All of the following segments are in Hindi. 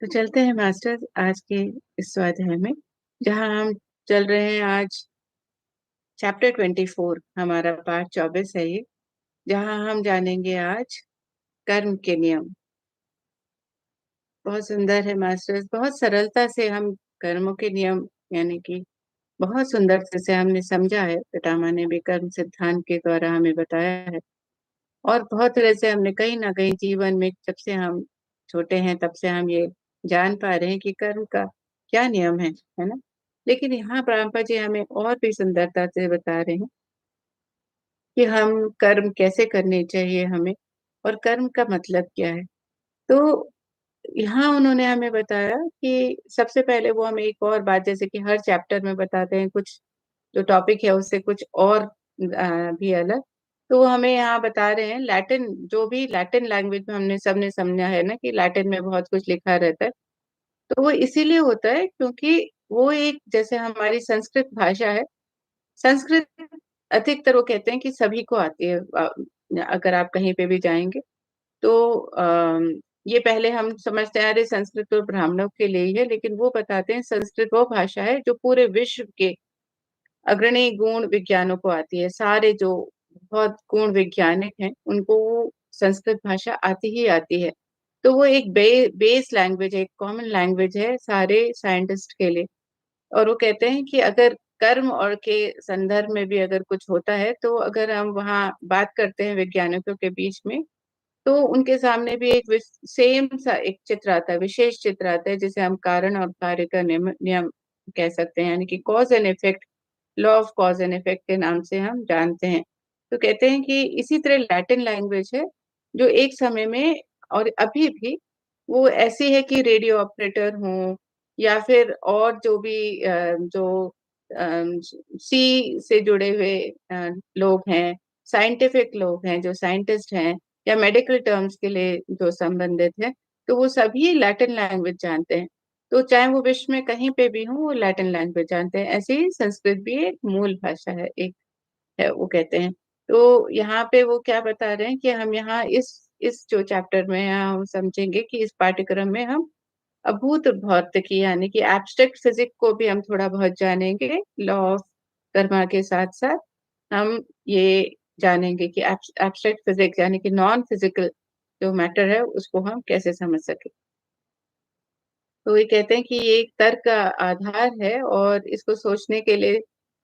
तो चलते हैं मास्टर आज के इस स्वाध्याय में, जहाँ हम चल रहे हैं आज चैप्टर 24। हमारा पाठ 24 है ये, जहाँ हम जानेंगे आज कर्म के नियम। बहुत सुंदर है मास्टर्स, बहुत सरलता से हम कर्मों के नियम यानी कि बहुत सुंदर से हमने समझा है। पितामह ने भी कर्म सिद्धांत के द्वारा हमें बताया है, और बहुत तरह से हमने कहीं ना कहीं जीवन में जब से हम छोटे हैं तब से हम ये जान पा रहे हैं कि कर्म का क्या नियम है ना। लेकिन यहाँ परमात्मा जी हमें और भी सुंदरता से बता रहे हैं कि हम कर्म कैसे करने चाहिए हमें, और कर्म का मतलब क्या है। तो यहाँ उन्होंने हमें बताया कि सबसे पहले वो हमें एक और बात, जैसे कि हर चैप्टर में बताते हैं कुछ जो टॉपिक है उससे कुछ और भी अलग। तो वो हमें यहाँ बता रहे हैं लैटिन, जो भी लैटिन लैंग्वेज में हमने सबने समझा है ना कि लैटिन में बहुत कुछ लिखा रहता है। तो वो इसीलिए होता है क्योंकि वो एक जैसे हमारी संस्कृत भाषा है। संस्कृत अधिकतर वो कहते हैं कि सभी को आती है। अगर आप कहीं पे भी जाएंगे तो ये पहले हम समझते आ रहे संस्कृत तो ब्राह्मणों के लिए ही है, लेकिन वो बताते हैं संस्कृत वो भाषा है जो पूरे विश्व के अग्रणी गुण विज्ञानों को आती है। सारे जो बहुत गुण वैज्ञानिक हैं उनको वो संस्कृत भाषा आती ही आती है। तो वो एक बेस लैंग्वेज है, एक कॉमन लैंग्वेज है सारे साइंटिस्ट के लिए। और वो कहते हैं कि अगर कर्म और के संदर्भ में भी अगर कुछ होता है, तो अगर हम वहाँ बात करते हैं वैज्ञानिकों के बीच में, तो उनके सामने भी एक सेम सा एक चित्र आता है, विशेष चित्र आता है, जिसे हम कारण और कार्य का नियम नियम कह सकते हैं, यानी कि cause and effect, law of cause and effect के नाम से हम जानते हैं। तो कहते हैं कि इसी तरह लैटिन लैंग्वेज है जो एक समय में और अभी भी वो ऐसी है कि रेडियो ऑपरेटर हों या फिर और जो भी जो सी से जुड़े हुए लोग हैं, साइंटिफिक लोग हैं, जो साइंटिस्ट हैं, या मेडिकल टर्म्स के लिए जो संबंधित है, तो वो सभी लैटिन लैंग्वेज जानते हैं। तो चाहे वो विश्व में कहीं पे भी हो, वो लैटिन लैंग्वेज जानते हैं। ऐसे ही संस्कृत भी एक मूल भाषा है, एक है वो कहते हैं। तो यहाँ पे वो क्या बता रहे हैं कि हम यहाँ इस जो चैप्टर में हम समझेंगे कि इस पाठ्यक्रम में हम अभूत भौतिकी यानी कि एब्स्ट्रैक्ट फिजिक्स को भी हम थोड़ा बहुत जानेंगे। लॉ ऑफ कर्मा के साथ साथ हम ये जानेंगे कि एब्स्ट्रैक्ट फिजिक्स यानी कि नॉन फिजिकल जो मैटर है उसको हम कैसे समझ सके। तो ये कहते हैं कि ये एक तर्क का आधार है, और इसको सोचने के लिए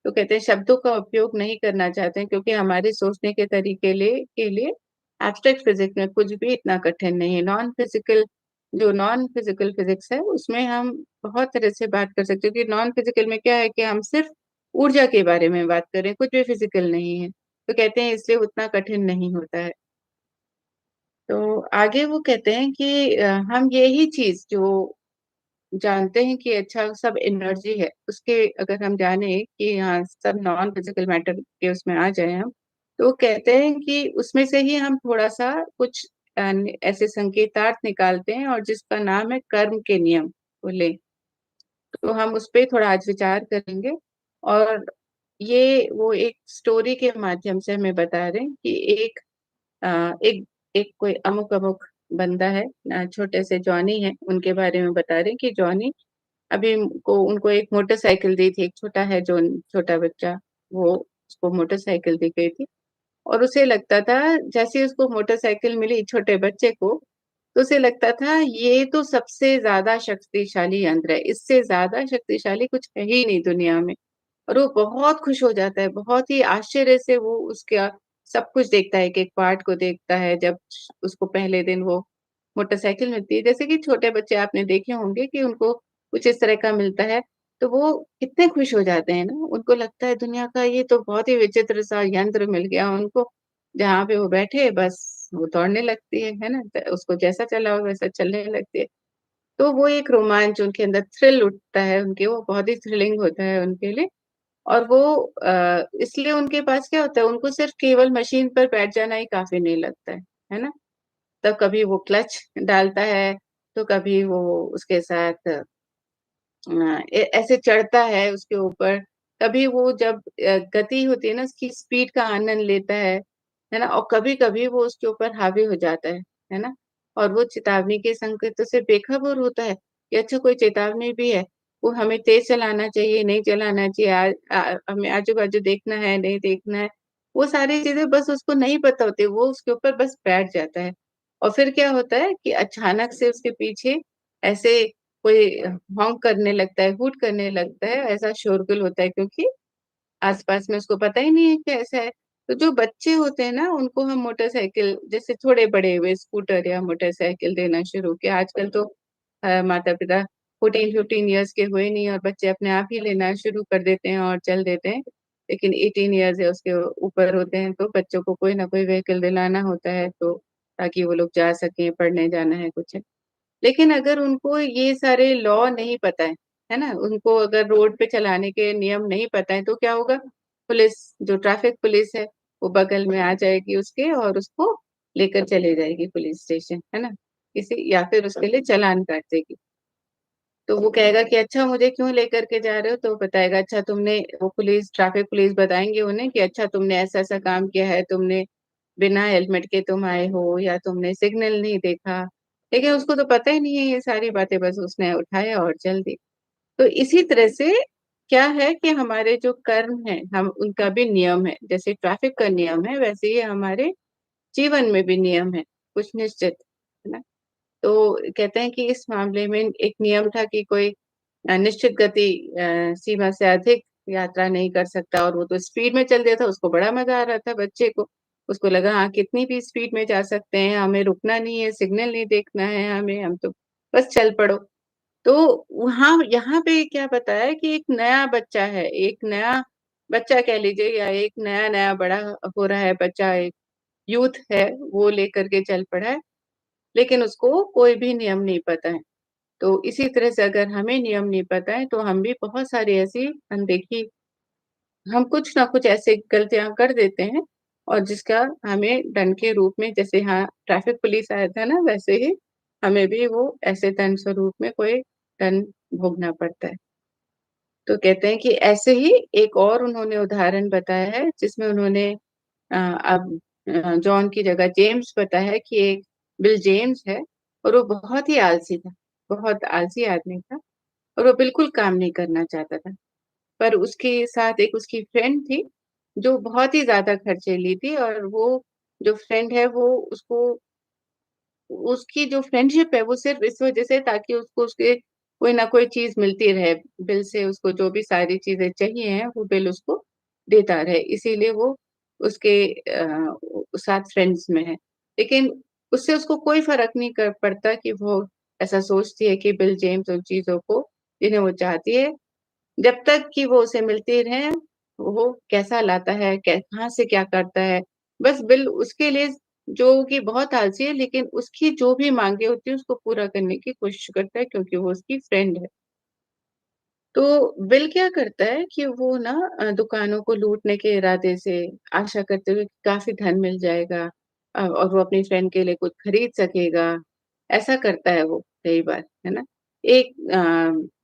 तो कहते हैं शब्दों का उपयोग नहीं करना चाहते हैं, क्योंकि हमारे सोचने के तरीके के लिए एब्स्ट्रैक्ट फिजिक्स में कुछ भी इतना कठिन नहीं है। नॉन फिजिकल फिजिक्स है उसमें हम बहुत तरह से बात कर सकते हैं, क्योंकि नॉन फिजिकल में क्या है कि हम सिर्फ ऊर्जा के बारे में बात करें, कुछ भी फिजिकल नहीं है। तो कहते हैं इसलिए उतना कठिन नहीं होता है। तो आगे वो कहते हैं कि हम यही चीज जो जानते हैं कि अच्छा सब एनर्जी है, उसके अगर हम जाने कि यहाँ सब नॉन फिजिकल मैटर के उसमें आ जाए हम, तो कहते हैं कि उसमें से ही हम थोड़ा सा कुछ ऐसे संकेतार्थ निकालते हैं, और जिसका नाम है कर्म के नियम को ले। तो हम उस पर थोड़ा आज विचार करेंगे। और ये वो एक स्टोरी के माध्यम से हमें बता रहे हैं कि एक एक कोई अमुक अमुक बंदा है, छोटे से जॉनी है, उनके बारे में बता रहे हैं कि जॉनी अभी उनको एक मोटरसाइकिल दी थी। एक छोटा है जो छोटा बच्चा, वो उसको मोटरसाइकिल दी गई थी, और उसे लगता था जैसे उसको मोटरसाइकिल मिली छोटे बच्चे को, तो उसे लगता था ये तो सबसे ज्यादा शक्तिशाली यंत्र है, इससे ज्यादा शक्तिशाली कुछ है ही नहीं दुनिया में। और वो बहुत खुश हो जाता है, बहुत ही आश्चर्य से वो उसका सब कुछ देखता है, एक एक पार्ट को देखता है। जब उसको पहले दिन वो मोटरसाइकिल मिलती है, जैसे कि छोटे बच्चे आपने देखे होंगे कि उनको कुछ इस तरह का मिलता है, तो वो कितने खुश हो जाते हैं ना। उनको लगता है दुनिया का ये तो बहुत ही विचित्र सा यंत्र मिल गया उनको, जहाँ पे वो बैठे बस वो दौड़ने लगती है ना, तो उसको जैसा चला हो वैसा चलने लगती है। तो वो एक रोमांच उनके अंदर, थ्रिल उठता है उनके, वो बहुत ही थ्रिलिंग होता है उनके लिए। और वो इसलिए उनके पास क्या होता है, उनको सिर्फ केवल मशीन पर बैठ जाना ही काफी नहीं लगता है ना। तब कभी वो क्लच डालता है, तो कभी वो उसके साथ ऐसे चढ़ता है उसके ऊपर, कभी वो जब गति होती है ना उसकी स्पीड का आनंद लेता है ना, और कभी कभी वो उसके ऊपर हावी हो जाता है ना। और वो चेतावनी के संकेतों से बेखबर होता है कि अच्छा कोई चेतावनी भी है। वो हमें तेज़ चलाना चाहिए, नहीं चलाना चाहिए, हमें आजू-बाजू देखना है, नहीं देखना है। वो सारी चीज़ें बस उसको नहीं पता होती, वो उसके ऊपर बस बैठ जाता है। और फिर क्या होता है कि अचानक से उसके पीछे ऐसे कोई हॉन्क करने लगता है, हूट करने लगता है, ऐसा शोरगुल होता है क्योंकि आस-पास में उसको पता ही नहीं है कि ऐसा है। तो जो बच्चे होते हैं ना, उनको हम मोटरसाइकिल जैसे थोड़े बड़े हुए स्कूटर या मोटरसाइकिल देना शुरू किया। आजकल तो माता-पिता 14-15 इयर्स के हुए नहीं और बच्चे अपने आप ही लेना शुरू कर देते हैं और चल देते हैं। लेकिन 18 इयर्स या उसके ऊपर होते हैं, तो बच्चों को कोई ना कोई व्हीकल दिलाना होता है, तो ताकि वो लोग जा सकें, पढ़ने जाना है, कुछ है। लेकिन अगर उनको ये सारे लॉ नहीं पता है ना? उनको अगर रोड पे चलाने के नियम नहीं पता है, तो क्या होगा? पुलिस जो ट्रैफिक पुलिस है, वो बगल में आ जाएगी उसके और उसको लेकर चली जाएगी पुलिस स्टेशन, है ना? किसी या फिर उसके लिए चालान काट देगी। तो वो कहेगा कि अच्छा मुझे क्यों लेकर के जा रहे हो? तो बताएगा अच्छा तुमने वो पुलिस ट्रैफिक पुलिस बताएँगे उन्हें कि अच्छा तुमने ऐसा-ऐसा काम किया है, तुमने बिना हेलमेट के तुम आए हो या तुमने सिग्नल नहीं देखा। लेकिन उसको तो पता ही नहीं है ये सारी बातें, बस उसने उठाया और चल दी। तो इसी तरह से क्या है कि हमारे जो कर्म हैं, हम उनका भी नियम है। जैसे ट्रैफिक का नियम है, वैसे ही हमारे जीवन में भी नियम है, कुछ निश्चित, है ना? तो कहते हैं कि इस मामले में एक नियम था कि कोई निश्चित गति सीमा से अधिक यात्रा नहीं कर सकता और वो तो स्पीड में चल दिया था, उसको बड़ा मज़ा आ रहा था बच्चे को। उसको लगा हाँ, कितनी भी स्पीड में जा सकते हैं, हमें रुकना नहीं है, सिग्नल नहीं देखना है हमें, हम तो बस चल पड़ो। तो वहाँ यहाँ पे क्या बताया कि एक नया बच्चा है, एक नया बच्चा कह लीजिए या एक नया-नया बड़ा हो रहा है बच्चा, एक यूथ है, वो लेकर के चल पड़ा है, लेकिन उसको कोई भी नियम नहीं पता है। तो इसी तरह से अगर हमें नियम नहीं पता है, तो हम भी बहुत सारी ऐसी अनदेखी हम कुछ ना कुछ ऐसे गलतियाँ कर देते हैं और जिसका हमें दंड के रूप में जैसे यहाँ ट्रैफिक पुलिस आया था ना, वैसे ही हमें भी वो ऐसे दंड स्वरूप में कोई दंड भोगना पड़ता है। तो कहते हैं कि ऐसे ही एक और उन्होंने उदाहरण बताया है जिसमें उन्होंने अब जॉन की जगह जेम्स बताया है कि एक बिल जेम्स है और वो बहुत ही आलसी था, बहुत आलसी आदमी था और वो बिल्कुल काम नहीं करना चाहता था। पर उसके साथ एक उसकी फ्रेंड थी, जो बहुत ही ज़्यादा खर्चीली थी और वो जो फ्रेंड है वो उसको उसकी जो फ्रेंडशिप है वो सिर्फ़ इस वज़ह से ताकि उसको उसके कोई ना कोई चीज़ मिलती रहे, बिल से उसको जो भी सारी चीज़ें चाहिए हैं, वो बिल उसको देता रहे, इसीलिए वो उसके साथ फ्रेंड्स में है। लेकिन उससे उसको कोई फ़र्क नहीं कर पड़ता कि वो ऐसा सोचती है कि बिल जेम्स उन चीज़ों को जिन्हें वो चाहती है जब तक कि वो उसे मिलते रहें, वो कैसा लाता है, कहाँ से क्या करता है, बस बिल उसके लिए जो कि बहुत आलसी है, लेकिन उसकी जो भी माँगे होती हैं, उसको पूरा करने की कोशिश करता है क्योंकि वो उसकी फ्रेंड है। तो बिल क्या करता है कि वो ना दुकानों को लूटने के इरादे से आशा करते हुए कि काफ़ी धन मिल जाएगा और वो अपनी फ्रेंड के लिए कुछ खरीद सकेगा, ऐसा करता है वो कई बार, है ना? एक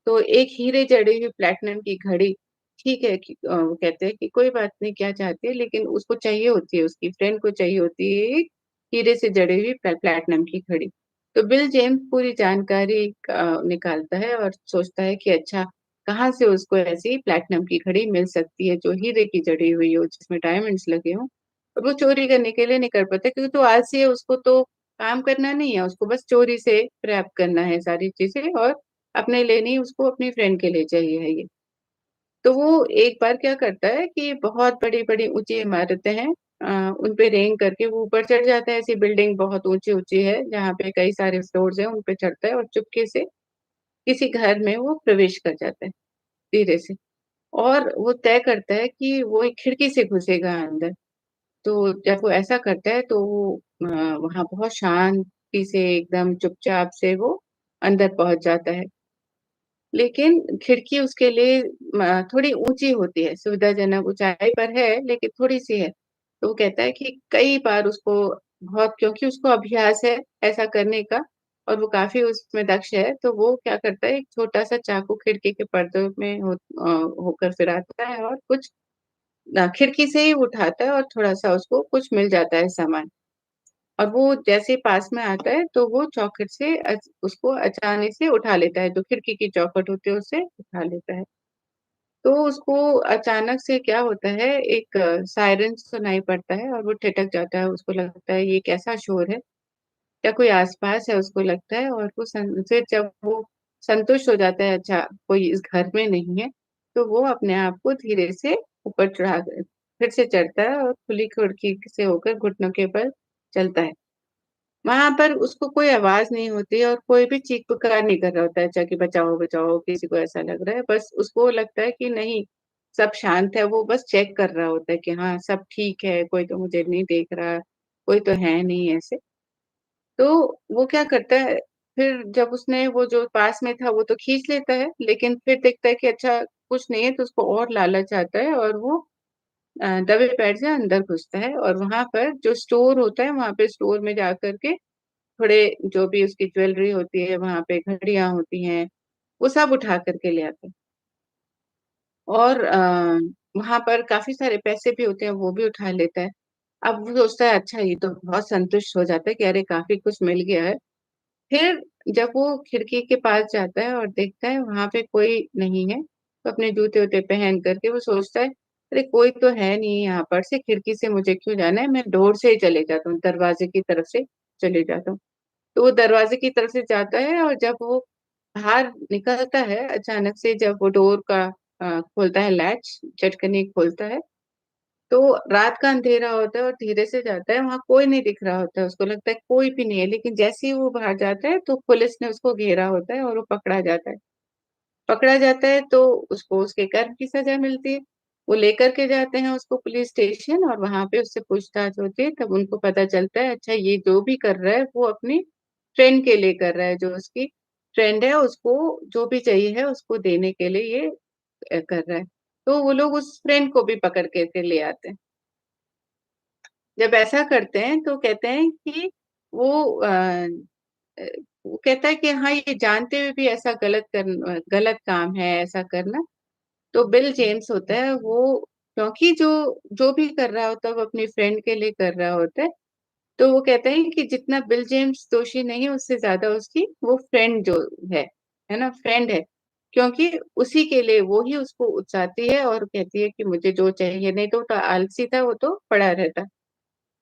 तो एक हीरे जड़ी हुई प्लैटिनम की घड़ी, ठीक है कि वो कहते हैं कि कोई बात नहीं क्या चाहती है लेकिन उसको चाहिए होती है, उसकी फ्रेंड को चाहिए होती है एक हीरे से जड़ी हुई प्लैटिनम की घड़ी। तो बिल जेम्स पूरी जानकारी निकालता है और सोचता है कि अच्छा कहाँ से उसको ऐसी प्लैटिनम की घड़ी मिल सकती है जो हीरे की जड़ी हुई हो, जिसमें डायमंड्स लगे हों। और वो चोरी करने के लिए नहीं कर पाता क्योंकि तो आलसी है, उसको तो काम करना नहीं है, उसको बस चोरी से प्राप्त करना है सारी चीज़ें और अपने लिए नहीं, उसको अपनी फ्रेंड के लिए चाहिए है ये। तो वो एक बार क्या करता है कि बहुत बड़ी-बड़ी ऊँची इमारतें हैं उन पे रेंग करके वो ऊपर चढ़ जाता है, ऐसी बिल्डिंग बहुत ऊँची-ऊँची है, जहाँ पे कई सारे फ्लोर्स हैं, उन पे चढ़ता है और चुपके से किसी घर में वो प्रवेश कर जाता है, धीरे से। और वो तय करता है कि वो एक खिड़की से घुसेगा अंदर। तो जब वो ऐसा करता है तो वो वहाँ बहुत शांति से एकदम चुपचाप से वो अंदर पहुँच जाता है। लेकिन खिड़की उसके लिए थोड़ी ऊँची होती है, सुविधाजनक ऊँचाई पर है लेकिन थोड़ी-सी है। तो वो कहता है कि कई बार उसको बहुत क्योंकि उसको अभ्यास है ऐसा करने का और वो काफ़ी उसमें दक्ष है, तो वो क्या करता है एक छोटा-सा चाकू खिड़की के पर्दों में होकर फिर आता है और कुछ खिड़की से ही उठाता है और थोड़ा-सा उसको कुछ मिल जाता है सामान। और वो जैसे पास में आता है तो वो चौखट से उसको अचानक से उठा लेता है, जो खिड़की की चौखट होती है उससे उठा लेता है। तो उसको अचानक से क्या होता है, एक सायरन सुनाई पड़ता है और वो ठिठक जाता है, उसको लगता है ये कैसा शोर है? क्या कोई आस-पास है उसको लगता है, और वो फिर जब वो संतुष्ट हो जाता है, अच्छा कोई इस घर में नहीं है, तो वो अपने आप को धीरे से ऊपर फिर से चढ़ता है और खुली खिड़की से होकर घुटनों के बल चलता है। वहाँ पर उसको कोई आवाज़ नहीं होती और कोई भी चीख-पुकार नहीं कर रहा होता है, अच्छा कि बचाओ, बचाओ, किसी को ऐसा लग रहा है। बस उसको लगता है कि नहीं, सब शांत है, वो बस चेक कर रहा होता है कि हाँ, सब ठीक है, कोई तो मुझे नहीं देख रहा, कोई तो है नहीं ऐसे। तो वो क्या करता है, फिर जब उसने वो जो पास में था वो तो खींच लेता है, लेकिन फिर देखता है कि अच्छा कुछ नहीं है, तो उसको और लालच आता है और वो दबे पैर से अंदर घुसता है और वहाँ पर जो स्टोर होता है, वहाँ पे स्टोर में जाकर के थोड़े जो भी उसकी ज्वेलरी होती है, वहाँ पे घड़ियाँ होती हैं, वो सब उठा कर के ले आता है। और वहाँ पर काफ़ी सारे पैसे भी होते हैं, वो भी उठा लेता है। अब वो सोचता है अच्छा ये तो बहुत संतुष्ट हो जाता है कि अरे काफ़ी कुछ मिल गया है। फिर जब वो खिड़की के पास जाता है और देखता है वहाँ पे कोई नहीं है, तो अपने जूते-वूते पहन कर के वो सोचता है, अरे कोई तो है नहीं यहाँ पर, से खिड़की से मुझे क्यों जाना है, मैं डोर से ही चले जाता हूँ, दरवाज़े की तरफ से चले जाता हूँ। तो वो दरवाज़े की तरफ से जाता है और जब वो बाहर निकलता है, अचानक से जब वो डोर का खोलता है लैच, चटकनी खोलता है, तो रात का अंधेरा होता है और धीरे से जाता है, वहाँ कोई नहीं दिख रहा होता है, उसको लगता है कोई भी नहीं है, लेकिन जैसे ही वो बाहर जाता है, तो पुलिस ने उसको घेरा होता है और वो पकड़ा जाता है। पकड़ा जाता है तो उसको उसके कर्म की सज़ा मिलती है। वो लेकर के जाते हैं उसको पुलिस स्टेशन और वहाँ पे उससे पूछताछ होती है, तब उनको पता चलता है अच्छा ये जो भी कर रहा है वो अपनी फ्रेंड के लिए कर रहा है, जो उसकी फ्रेंड है उसको जो भी चाहिए है उसको देने के लिए ये कर रहा है। तो वो लोग उस फ्रेंड को भी पकड़ के फिर ले आते हैं। जब ऐसा करते हैं तो कहते हैं कि वो अ, वो कहता है कि हाँ, ये जानते हुए भी ऐसा गलत काम है ऐसा करना, तो बिल जेम्स होता है वो, क्योंकि जो जो भी कर रहा होता है वो अपनी फ्रेंड के लिए कर रहा होता है, तो वो कहते हैं कि जितना बिल जेम्स दोषी नहीं है उससे ज़्यादा उसकी वो फ्रेंड जो है ना? फ्रेंड है। क्योंकि उसी के लिए वो ही उसको उकसाती है और कहती है कि मुझे जो चाहिए, नहीं तो आलसी था वो तो पड़ा रहता।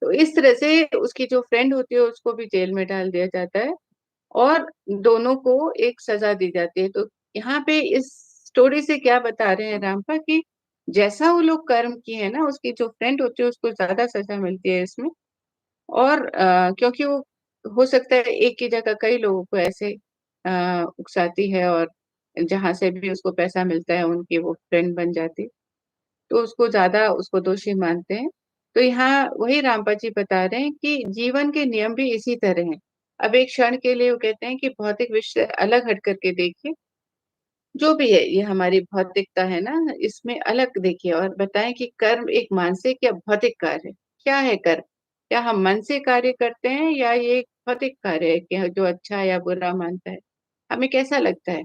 तो इस तरह से उसकी जो फ्रेंड होती है उसको भी जेल में डाल दिया जाता है और दोनों को एक सज़ा दी जाती है। तो यहाँ पे इस स्टोरी से क्या बता रहे हैं रामपा कि जैसा वो लोग कर्म किए हैं ना, उसकी जो फ्रेंड होती है उसको ज़्यादा सज़ा मिलती है इसमें। और क्योंकि वो हो सकता है एक की जगह कई लोगों को ऐसे उकसाती है और जहाँ से भी उसको पैसा मिलता है उनकी वो फ्रेंड बन जाती है। तो उसको ज़्यादा उसको दोषी मानते हैं। तो यहाँ वही रामपा जी बता रहे हैं कि जीवन के नियम भी इसी तरह हैं। अब एक क्षण के लिए वो कहते हैं कि भौतिक विषय अलग हट करके देखिए, जो भी है ये हमारी भौतिकता है ना, इसमें अलग देखिए और बताएँ कि कर्म एक मानसिक या भौतिक कार्य है? क्या है कर्म? क्या हम मन से कार्य करते हैं या ये एक भौतिक कार्य है कि जो अच्छा या बुरा मानता है? हमें कैसा लगता है?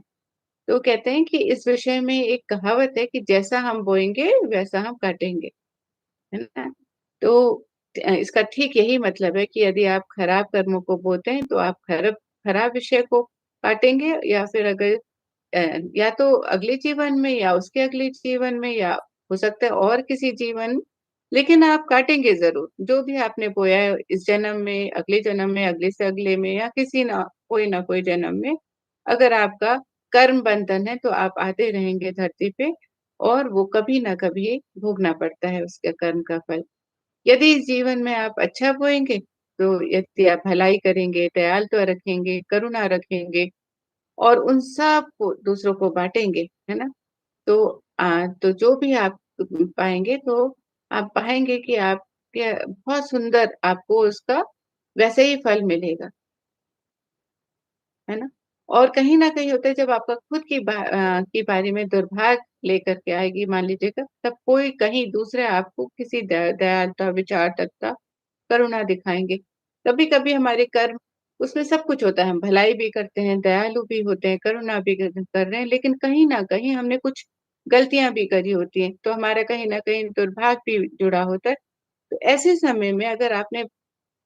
तो कहते हैं कि इस विषय में एक कहावत है कि जैसा हम बोएँगे वैसा हम काटेंगे, है ना? तो इसका ठीक यही मतलब है कि यदि आप खराब कर्मों को बोते हैं तो आप खराब विषय को काटेंगे, या फिर अगर या तो अगले जीवन में या उसके अगले जीवन में या हो सकता है और किसी जीवन, लेकिन आप काटेंगे ज़रूर। जो भी आपने बोया है इस जन्म में, अगले जन्म में, अगले से अगले में या किसी ना कोई जन्म में, अगर आपका कर्म बंधन है तो आप आते रहेंगे धरती पे और वो कभी ना कभी भोगना पड़ता है उसके कर्म का फल। यदि इस जीवन में आप अच्छा बोएँगे, तो यदि आप भलाई करेंगे, दयालुता रखेंगे, करुणा रखेंगे और उन सब को दूसरों को बाँटेंगे, है ना? तो तो जो भी आप पाएँगे तो आप पाएँगे कि आप के बहुत सुंदर आपको उसका वैसे ही फल मिलेगा, है ना? और कहीं न कहीं होता है जब आपका खुद की बारी में दुर्भाग्य लेकर के आएगी मान लीजिएगा, तब कोई कहीं दूसरे आपको किसी दयालुता, विचारतत्ता, करुणा दिखाएँगे। कभी-कभी हमारे कर्म उसमें सब कुछ होता है, हम भलाई भी करते हैं, दयालु भी होते हैं, करुणा भी कर रहे हैं, लेकिन कहीं न कहीं हमने कुछ गलतियाँ भी करी होती हैं, तो हमारा कहीं न कहीं दुर्भाग्य भी जुड़ा होता है। तो ऐसे समय में अगर आपने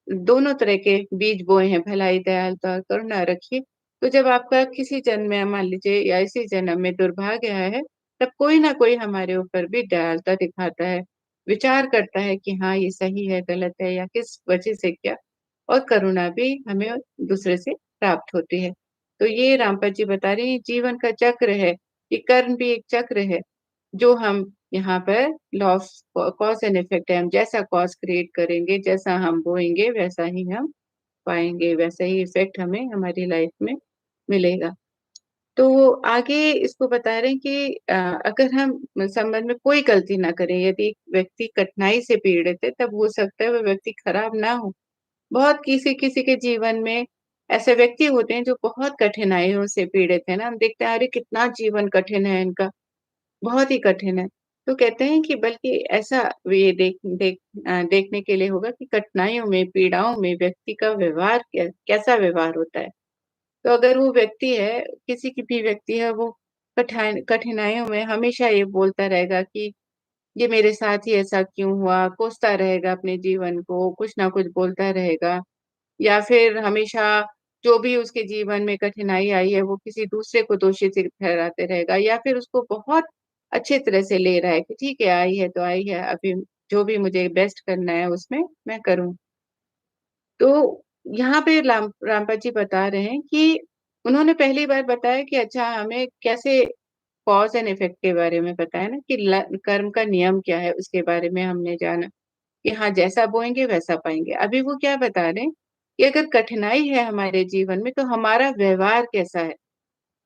दोनों तरह के बीज बोए हैं, भलाई, दयालुता और करुणा रखिए। तो जब आपका किसी जन्म में मान लीजिए या इसी जन्म में दुर्भाग्य आया है, तब कोई ना कोई हमारे ऊपर भी दयालुता दिखाता है, विचार करता है कि हाँ, ये सही है, गलत है या किस वजह से क्या, और करुणा भी हमें दूसरे से प्राप्त होती है। तो ये रामपत जी बता रही हैं, जीवन का चक्र है, ये कर्म भी एक चक्र है, जो हम यहाँ पर law of cause and effect है। हम जैसा कॉज क्रिएट करेंगे, जैसा हम बोएंगे, वैसा ही हम पाएंगे, वैसा ही इफेक्ट हमें हमारी लाइफ में मिलेगा। तो वो आगे इसको बता रहे हैं कि अगर हम संबंध में कोई गलती ना करें, यदि एक व्यक्ति कठिनाई से पीड़ित है, तब हो सकता है वह व्यक्ति खराब ना हो। बहुत किसी किसी के जीवन में ऐसे व्यक्ति होते हैं जो बहुत कठिनाइयों से पीड़ित है ना, हम देखते हैं अरे कितना जीवन कठिन है इनका, बहुत ही कठिन है। तो कहते हैं कि बल्कि ऐसा ये देखने के लिए होगा कि कठिनाइयों में, पीड़ाओं में व्यक्ति का व्यवहार कैसा व्यवहार होता है। तो अगर वो व्यक्ति है, किसी की भी व्यक्ति है, वो कठिनाइयों में हमेशा ये बोलता रहेगा कि ये मेरे साथ ही ऐसा क्यों हुआ, कोसता रहेगा अपने जीवन को, कुछ ना कुछ बोलता रहेगा, या फिर हमेशा जो भी उसके जीवन में कठिनाई आई है वो किसी दूसरे को दोषी सिर्फ ठहराते रहेगा, या फिर उसको बहुत अच्छे तरह से ले रहा है कि ठीक है, आई है तो आई है, अभी जो भी मुझे बेस्ट करना है उसमें मैं करूं। तो यहाँ पे रामपाल जी बता रहे हैं कि उन्होंने पहली बार बताया कि अच्छा हमें कैसे कॉज एंड इफेक्ट के बारे में बताया ना, कि कर्म का नियम क्या है उसके बारे में हमने जाना कि हाँ, जैसा बोएंगे वैसा पाएंगे। अभी वो क्या बता रहे हैं कि अगर कठिनाई है हमारे जीवन में तो हमारा व्यवहार कैसा है।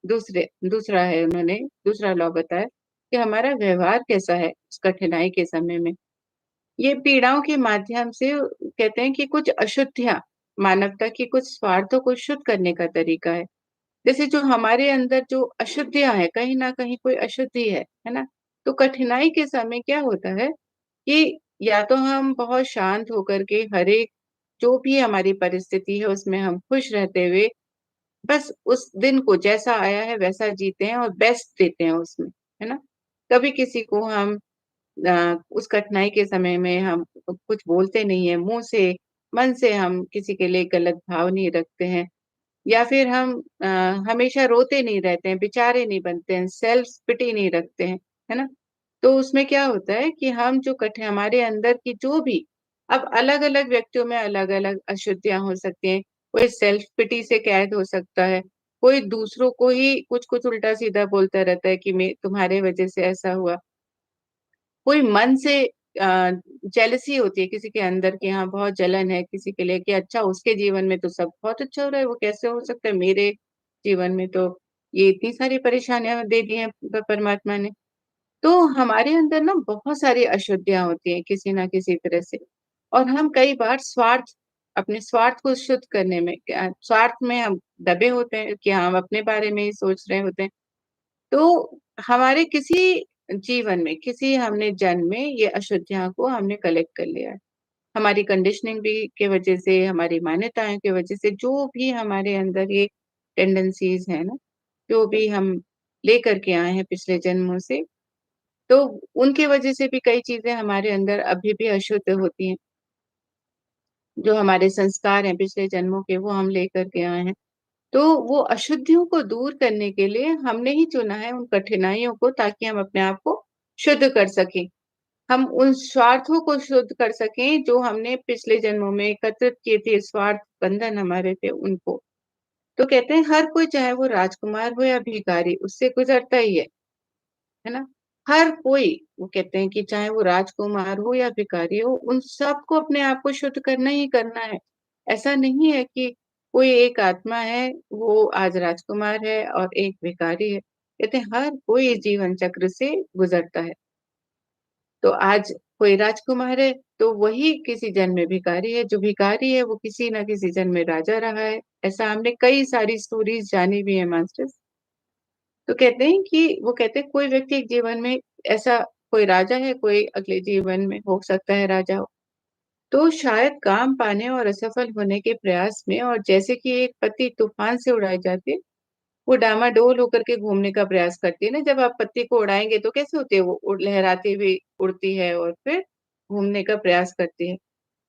दूसरा है, उन्होंने दूसरा लॉ बताया कि हमारा व्यवहार कैसा है उस कठिनाई के समय में। ये पीड़ाओं के माध्यम से कहते हैं कि कुछ अशुद्धियां, मानवता की कुछ स्वार्थों को शुद्ध करने का तरीका है। जैसे जो हमारे अंदर जो अशुद्धियां है, कहीं ना कहीं कोई अशुद्धि है ना, तो कठिनाई के समय क्या होता है कि या तो हम बहुत शांत होकर के हर एक जो भी हमारी परिस्थिति है उसमें हम खुश रहते हुए बस उस दिन को जैसा आया है वैसा जीते हैं और बेस्ट देते हैं उसमें, है ना। कभी किसी को हम उस कठिनाई के समय में हम कुछ बोलते नहीं है मुंह से, मन से हम किसी के लिए गलत भाव नहीं रखते हैं, या फिर हम अ, हमेशा रोते नहीं रहते हैं, बेचारे नहीं बनते हैं, सेल्फ पिटी नहीं रखते हैं, है ना। तो उसमें क्या होता है कि हम जो कठिन हमारे अंदर की जो भी, अब अलग अलग व्यक्तियों में अलग अलग अशुद्धियां हो सकती हैं। कोई सेल्फ पिटी से कैद हो सकता है, कोई दूसरों को ही कुछ कुछ उल्टा सीधा बोलता रहता है कि मैं तुम्हारे वजह से ऐसा हुआ। कोई मन से जेलसी होती है किसी के अंदर की, हाँ बहुत जलन है किसी के लिए कि अच्छा उसके जीवन में तो सब बहुत अच्छा हो रहा है, वो कैसे हो सकता है, मेरे जीवन में तो ये इतनी सारी परेशानियां दे दी हैं परमात्मा ने। तो हमारे अंदर ना बहुत सारी अशुद्धियां होती हैं किसी ना किसी तरह से, और हम कई बार अपने स्वार्थ को शुद्ध करने में, स्वार्थ में हम दबे होते हैं कि हम अपने बारे में ही सोच रहे होते हैं। तो हमारे किसी जीवन में, किसी हमने जन्म में ये अशुद्धियां को हमने कलेक्ट कर लिया है, हमारी कंडीशनिंग भी के वजह से, हमारी मान्यताओं की वजह से, जो भी हमारे अंदर ये टेंडेंसीज है ना, जो भी हम लेकर के आए हैं पिछले जन्मों से, तो उनकी वजह से भी कई चीजें हमारे अंदर अभी भी अशुद्ध होती हैं। जो हमारे संस्कार हैं पिछले जन्मों के, वो हम लेकर के आए हैं। तो वो अशुद्धियों को दूर करने के लिए हमने ही चुना है उन कठिनाइयों को, ताकि हम अपने आप को शुद्ध कर सकें। हम उन स्वार्थों को शुद्ध कर सकें जो हमने पिछले जन्मों में एकत्रित किए थे, स्वार्थ बंधन हमारे थे उनको। तो कहते हैं हर कोई, चाहे वो राजकुमार हो या भिखारी, उससे गुजरता ही है ना। हर कोई, वो कहते हैं कि चाहे वो राजकुमार हो या भिखारी हो, उन सबको अपने आप को शुद्ध करना ही करना है। ऐसा नहीं है कि कोई एक आत्मा है, वो आज राजकुमार है और एक भिखारी है। कहते हैं हर कोई इस जीवन चक्र से गुजरता है। तो आज कोई राजकुमार है तो वही किसी जन्म में भिखारी है, जो भिखारी है वो किसी ना किसी जन्म में राजा रहा है। ऐसा हमने कई सारी स्टोरीज जानी भी है मास्टर्स। तो कहते हैं कि वो कहते हैं कोई व्यक्ति एक जीवन में ऐसा, कोई राजा है, कोई अगले जीवन में हो सकता है राजा हो। तो शायद काम पाने और असफल होने के प्रयास में, और जैसे कि एक पत्ती तूफान से उड़ाई जाती है, वो डामाडोल होकर के घूमने का प्रयास करती है ना। जब आप पत्ती को उड़ाएंगे तो कैसे होती है, वो लहराती हुई उड़ती है और फिर घूमने का प्रयास करती है।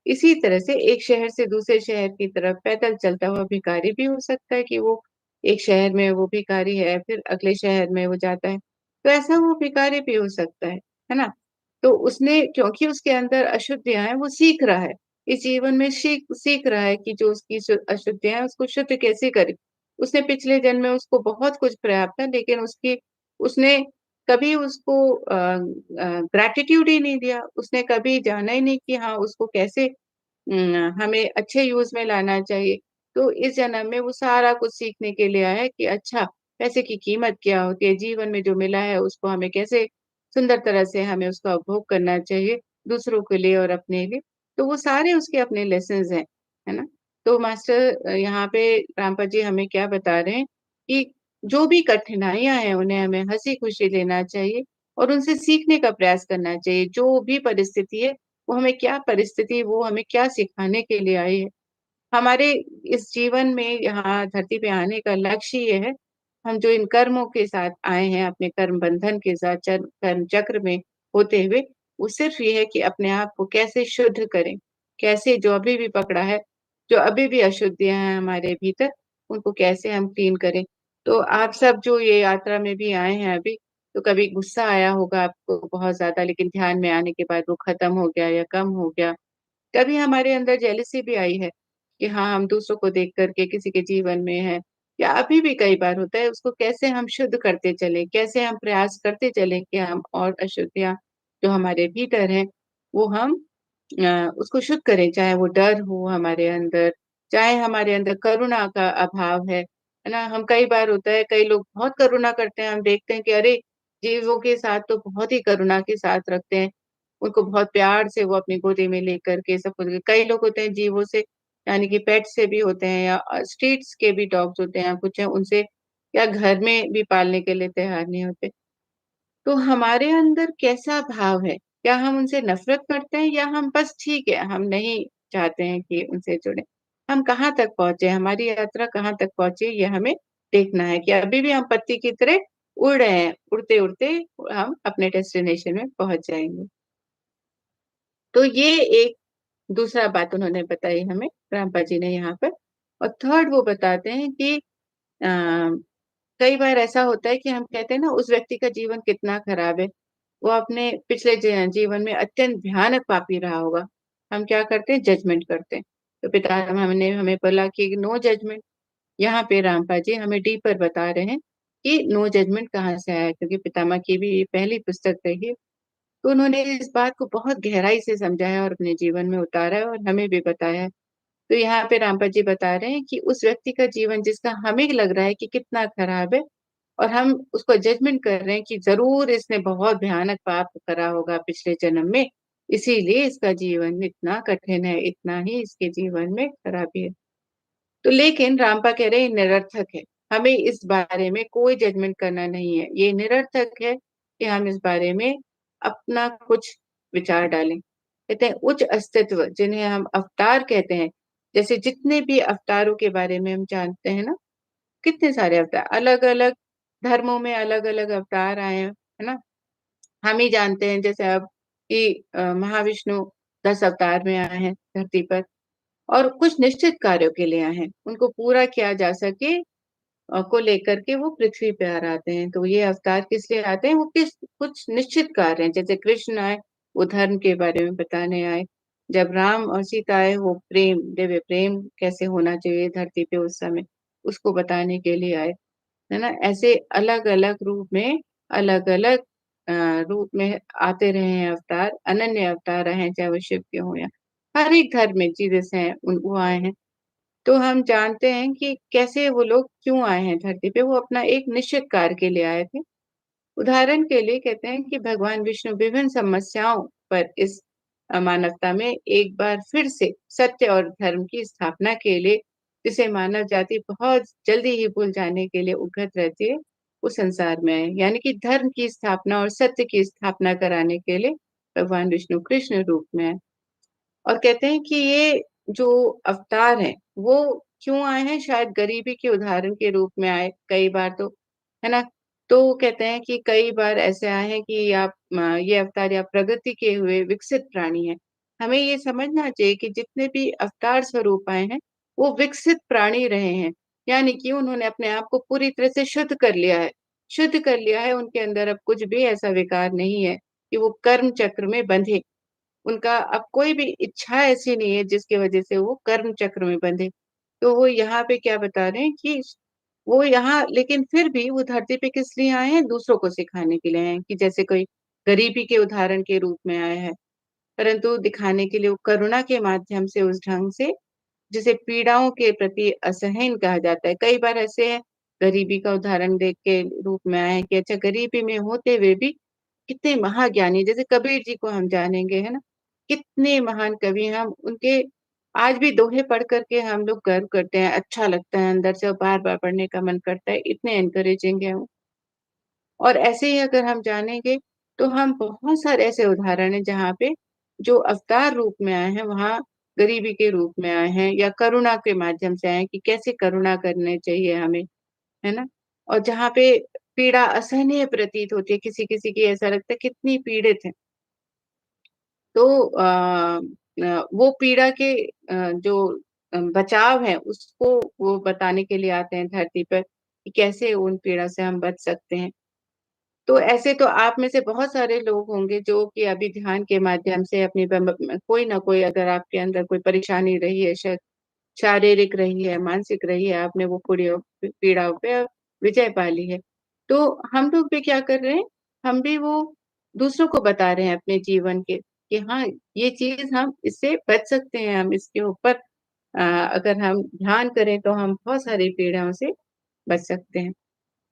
इसी तरह से एक शहर से दूसरे शहर की तरफ पैदल चलता हुआ भिखारी भी हो सकता है कि वो एक शहर में वो भिखारी है, फिर अगले शहर में वो जाता है, तो ऐसा वो भिखारी भी हो सकता है ना? तो उसने क्योंकि उसके अंदर अशुद्धियाँ हैं, वो सीख रहा है। इस जीवन में सीख सीख रहा है कि जो उसकी अशुद्धियाँ हैं, उसको शुद्ध कैसे करे। उसने पिछले जन्म में उसको बहुत कुछ प्राप्त था, लेकिन उसने कभी उसको ग्रैटिट्यूड ही नहीं दिया। उसने कभी जाना ही नहीं कि हाँ, उसको कैसे हमें अच्छे यूज़ में लाना चाहिए। तो इस जन्म में वो सारा कुछ सीखने के लिए आया है कि अच्छा, पैसे की कीमत क्या होती है, जीवन में जो मिला है उसको हमें कैसे सुंदर तरह से हमें उसका उपभोग करना चाहिए, दूसरों के लिए और अपने लिए। तो वो सारे उसके अपने लेसन्स हैं, है ना? तो मास्टर यहाँ पे रामपत जी हमें क्या बता रहे हैं कि जो भी कठिनाइयाँ हैं, उन्हें हमें हँसी-खुशी लेना चाहिए और उनसे सीखने का प्रयास करना चाहिए। जो भी परिस्थिति है, वो हमें क्या सिखाने के लिए आई है। हमारे इस जीवन में यहाँ धरती पे आने का लक्ष्य ये है, हम जो इन कर्मों के साथ आए हैं, अपने कर्म बंधन के साथ कर्म चक्र में होते हुए, वो सिर्फ़ ये है कि अपने आप को कैसे शुद्ध करें, कैसे जो अभी भी पकड़ा है, जो अभी भी अशुद्धियाँ हैं हमारे भीतर, उनको कैसे हम क्लीन करें। तो आप सब जो ये यात्रा में भी आए हैं अभी, तो कभी गुस्सा आया होगा आपको बहुत ज़्यादा, लेकिन ध्यान में आने के बाद वो खत्म हो गया या कम हो गया। कभी हमारे अंदर जेलसी भी आई है कि हाँ, हम दूसरों को देख कर के किसी के जीवन में हैं या अभी भी कई बार होता है, उसको कैसे हम शुद्ध करते चलें, कैसे हम प्रयास करते चलें कि हम और अशुद्धियाँ जो हमारे भीतर हैं, वो हम उसको शुद्ध करें, चाहे वो डर हो हमारे अंदर, चाहे हमारे अंदर करुणा का अभाव है ना? हम कई बार होता है, कई लोग बहुत करुणा करते हैं, हम देखते हैं कि अरे! जीवों के साथ तो बहुत ही करुणा के साथ रखते हैं। उनको बहुत प्यार से वो अपनी गोदी में लेकर के सब कुछ कई लोग होते हैं जीवों से यानी कि पेट से भी होते हैं या स्ट्रीट्स के भी डॉग्स होते हैं, कुछ हैं उनसे या घर में भी पालने के लिए तैयार नहीं होते। तो हमारे अंदर कैसा भाव है? क्या हम उनसे नफ़रत करते हैं या हम बस ठीक है, हम नहीं चाहते हैं कि उनसे जुड़ें? हम कहाँ तक पहुँचे? हमारी यात्रा कहाँ तक पहुँची ये हमें देखना है कि अभी भी हम पत्ती की तरह उड़ रहे हैं, उड़ते-उड़ते हम अपने डेस्टिनेशन में पहुँच जाएँगे। तो ये एक दूसरा बात उन्होंने बताई हमें, रामपा जी ने यहाँ पर और थर्ड वो बताते हैं कि अ, कई बार ऐसा होता है कि हम कहते हैं ना उस व्यक्ति का जीवन कितना खराब है, वो अपने पिछले जीवन में अत्यंत भयानक पापी रहा होगा। हम क्या करते हैं जजमेंट करते हैं। तो पिता हमने हमें बोला कि नो जजमेंट यहाँ पे रामपा जी हमें डीपर बता रहे हैं कि नो जजमेंट कहाँ से आया क्योंकि पितामह की भी ये पहली पुस्तक रही है। तो उन्होंने इस बात को बहुत गहराई से समझा है और अपने जीवन में उतारा है और हमें भी बताया है। तो यहाँ पे रामपत जी बता रहे हैं कि उस व्यक्ति का जीवन जिसका हमें लग रहा है कि कितना खराब है और हम उसको जजमेंट कर रहे हैं कि ज़रूर इसने बहुत भयानक पाप करा होगा पिछले जन्म में, इसीलिए इसका जीवन इतना कठिन है, इतना ही इसके जीवन में खराबी है। तो लेकिन रामपा कह रहे हैं ये निरर्थक है। हमें इस बारे में कोई जजमेंट करना नहीं है। ये निरर्थक है कि हम इस बारे में अपना कुछ विचार डालें। कहते हैं उच्च अस्तित्व जिन्हें हम अवतार कहते हैं, जैसे जितने भी अवतारों के बारे में हम जानते हैं ना, कितने सारे अवतार अलग-अलग धर्मों में अलग-अलग अवतार आए हैं, है ना? हम ही जानते हैं जैसे अब कि महाविष्णु 10 अवतार में आए हैं धरती पर। और कुछ निश्चित कार्यों के लिए आए हैं। उनको पूरा किया जा सके को लेकर के वो पृथ्वी पे आ आते हैं। तो ये अवतार किस लिए आते हैं? वो किस कुछ निश्चित कार्य हैं। जैसे कृष्ण आए, वो धर्म के बारे में बताने आए। जब राम और सीता आए, वो प्रेम, दिव्य प्रेम कैसे होना चाहिए धरती पे उस समय, उसको बताने के लिए आए। है ना? ऐसे अलग-अलग रूप में, अलग-अलग अ, रूप में आते रहे हैं अवतार, अनन्य अवतार आए हैं, चाहे वो शिव के हों या हर एक धर्म में जीसस हैं, उन वो आए हैं। तो हम जानते हैं कि कैसे वो लोग क्यों आए हैं धरती पे, वो अपना एक निश्चित कार्य के लिए आए थे। उदाहरण के लिए कहते हैं कि भगवान विष्णु विभिन्न समस्याओं पर इस मानवता में एक बार फिर से सत्य और धर्म की स्थापना के लिए, जिसे मानव जाति बहुत जल्दी ही भूल जाने के लिए उद्यत रहती है, उस संसार में आए। यानी कि धर्म की स्थापना और सत्य की स्थापना कराने के लिए भगवान विष्णु कृष्ण रूप में आए। और कहते हैं कि ये जो अवतार हैं, वो क्यों आए हैं? शायद गरीबी के उदाहरण के रूप में आए कई बार तो, है ना? तो वो कहते हैं कि कई बार ऐसे आए हैं कि आप ये अवतार या प्रगति के हुए विकसित प्राणी हैं। हमें ये समझना चाहिए कि जितने भी अवतार स्वरूप आए हैं, वो विकसित प्राणी रहे हैं। यानी कि उन्होंने अपने आप को पूरी तरह से शुद्ध कर लिया है। शुद्ध कर लिया है, उनके अंदर अब कुछ भी ऐसा विकार नहीं है कि वो कर्म चक्र में बंधे। उनका अब कोई भी इच्छा ऐसी नहीं है जिसकी वजह से वो कर्म चक्र में बंधे। तो वो यहाँ पे क्या बता रहे हैं कि वो यहाँ, लेकिन फिर भी वो धरती पे किस लिए आए हैं? दूसरों को सिखाने के लिए आए हैं, कि जैसे कोई गरीबी के उदाहरण के रूप में आया है, परंतु दिखाने के लिए वो करुणा के माध्यम से, उस ढंग से जिसे पीड़ाओं के प्रति असहन कहा जाता है। कई बार ऐसे है, गरीबी का उदाहरण देख के रूप में आए हैं कि अच्छा, गरीबी में होते हुए भी कितने महाज्ञानी, जैसे कबीर जी को हम जानेंगे, है ना? कितने महान कवि हैं, हम उनके आज भी दोहे पढ़ करके हम लोग गर्व करते हैं, अच्छा लगता है अंदर से और बार-बार पढ़ने का मन करता है, इतने एनकरेजिंग है वो। और ऐसे ही अगर हम जानेंगे, तो हम बहुत सारे ऐसे उदाहरण हैं जहाँ पे जो अवतार रूप में आए हैं, वहाँ गरीबी के रूप में आए हैं या करुणा के माध्यम से आए हैं कि कैसे करुणा करनी चाहिए हमें, है ना? और जहाँ पे पीड़ा असहनीय प्रतीत होती है, किसी-किसी की ऐसा लगता है कितनी पीड़ित है। तो वो पीड़ा के जो बचाव है, उसको वो बताने के लिए आते हैं धरती पर कि कैसे उन पीड़ा से हम बच सकते हैं। तो ऐसे तो आप में से बहुत सारे लोग होंगे जो कि अभी ध्यान के माध्यम से अपनी कोई ना कोई, अगर आपके अंदर कोई परेशानी रही है, शारीरिक रही है, मानसिक रही है, आपने वो पीड़ाओं पे विजय पा ली है। तो हम लोग भी क्या कर रहे हैं? हम भी वो दूसरों को बता रहे हैं अपने जीवन के कि हाँ, ये चीज़ हम इससे बच सकते हैं, हम इसके ऊपर अगर हम ध्यान करें तो हम बहुत सारी पीड़ाओं से बच सकते हैं।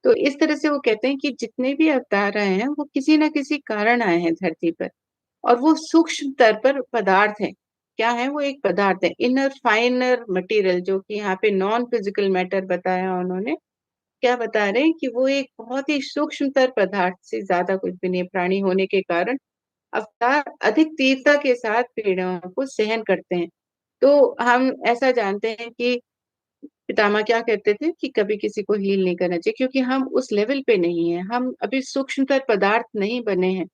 तो इस तरह से वो कहते हैं कि जितने भी अवतार आए हैं, वो किसी न किसी कारण आए हैं धरती पर, और वो सूक्ष्म स्तर पर पदार्थ हैं। क्या है? वो एक पदार्थ है, इनर फाइनर मटेरियल, जो कि यहाँ पे नॉन फिजिकल मैटर बताया उन्होंने। क्या बता रहे हैं कि वो एक बहुत ही सूक्ष्मतर पदार्थ से ज़्यादा कुछ भी नहीं है। प्राणी होने के कारण अवतार अधिक तीव्रता के साथ पीड़ाओं को सहन करते हैं। तो हम ऐसा जानते हैं कि पितामह क्या कहते थे कि कभी किसी को हील नहीं करना चाहिए, क्योंकि हम उस लेवल पे नहीं हैं, हम अभी सूक्ष्मतर पदार्थ नहीं बने हैं,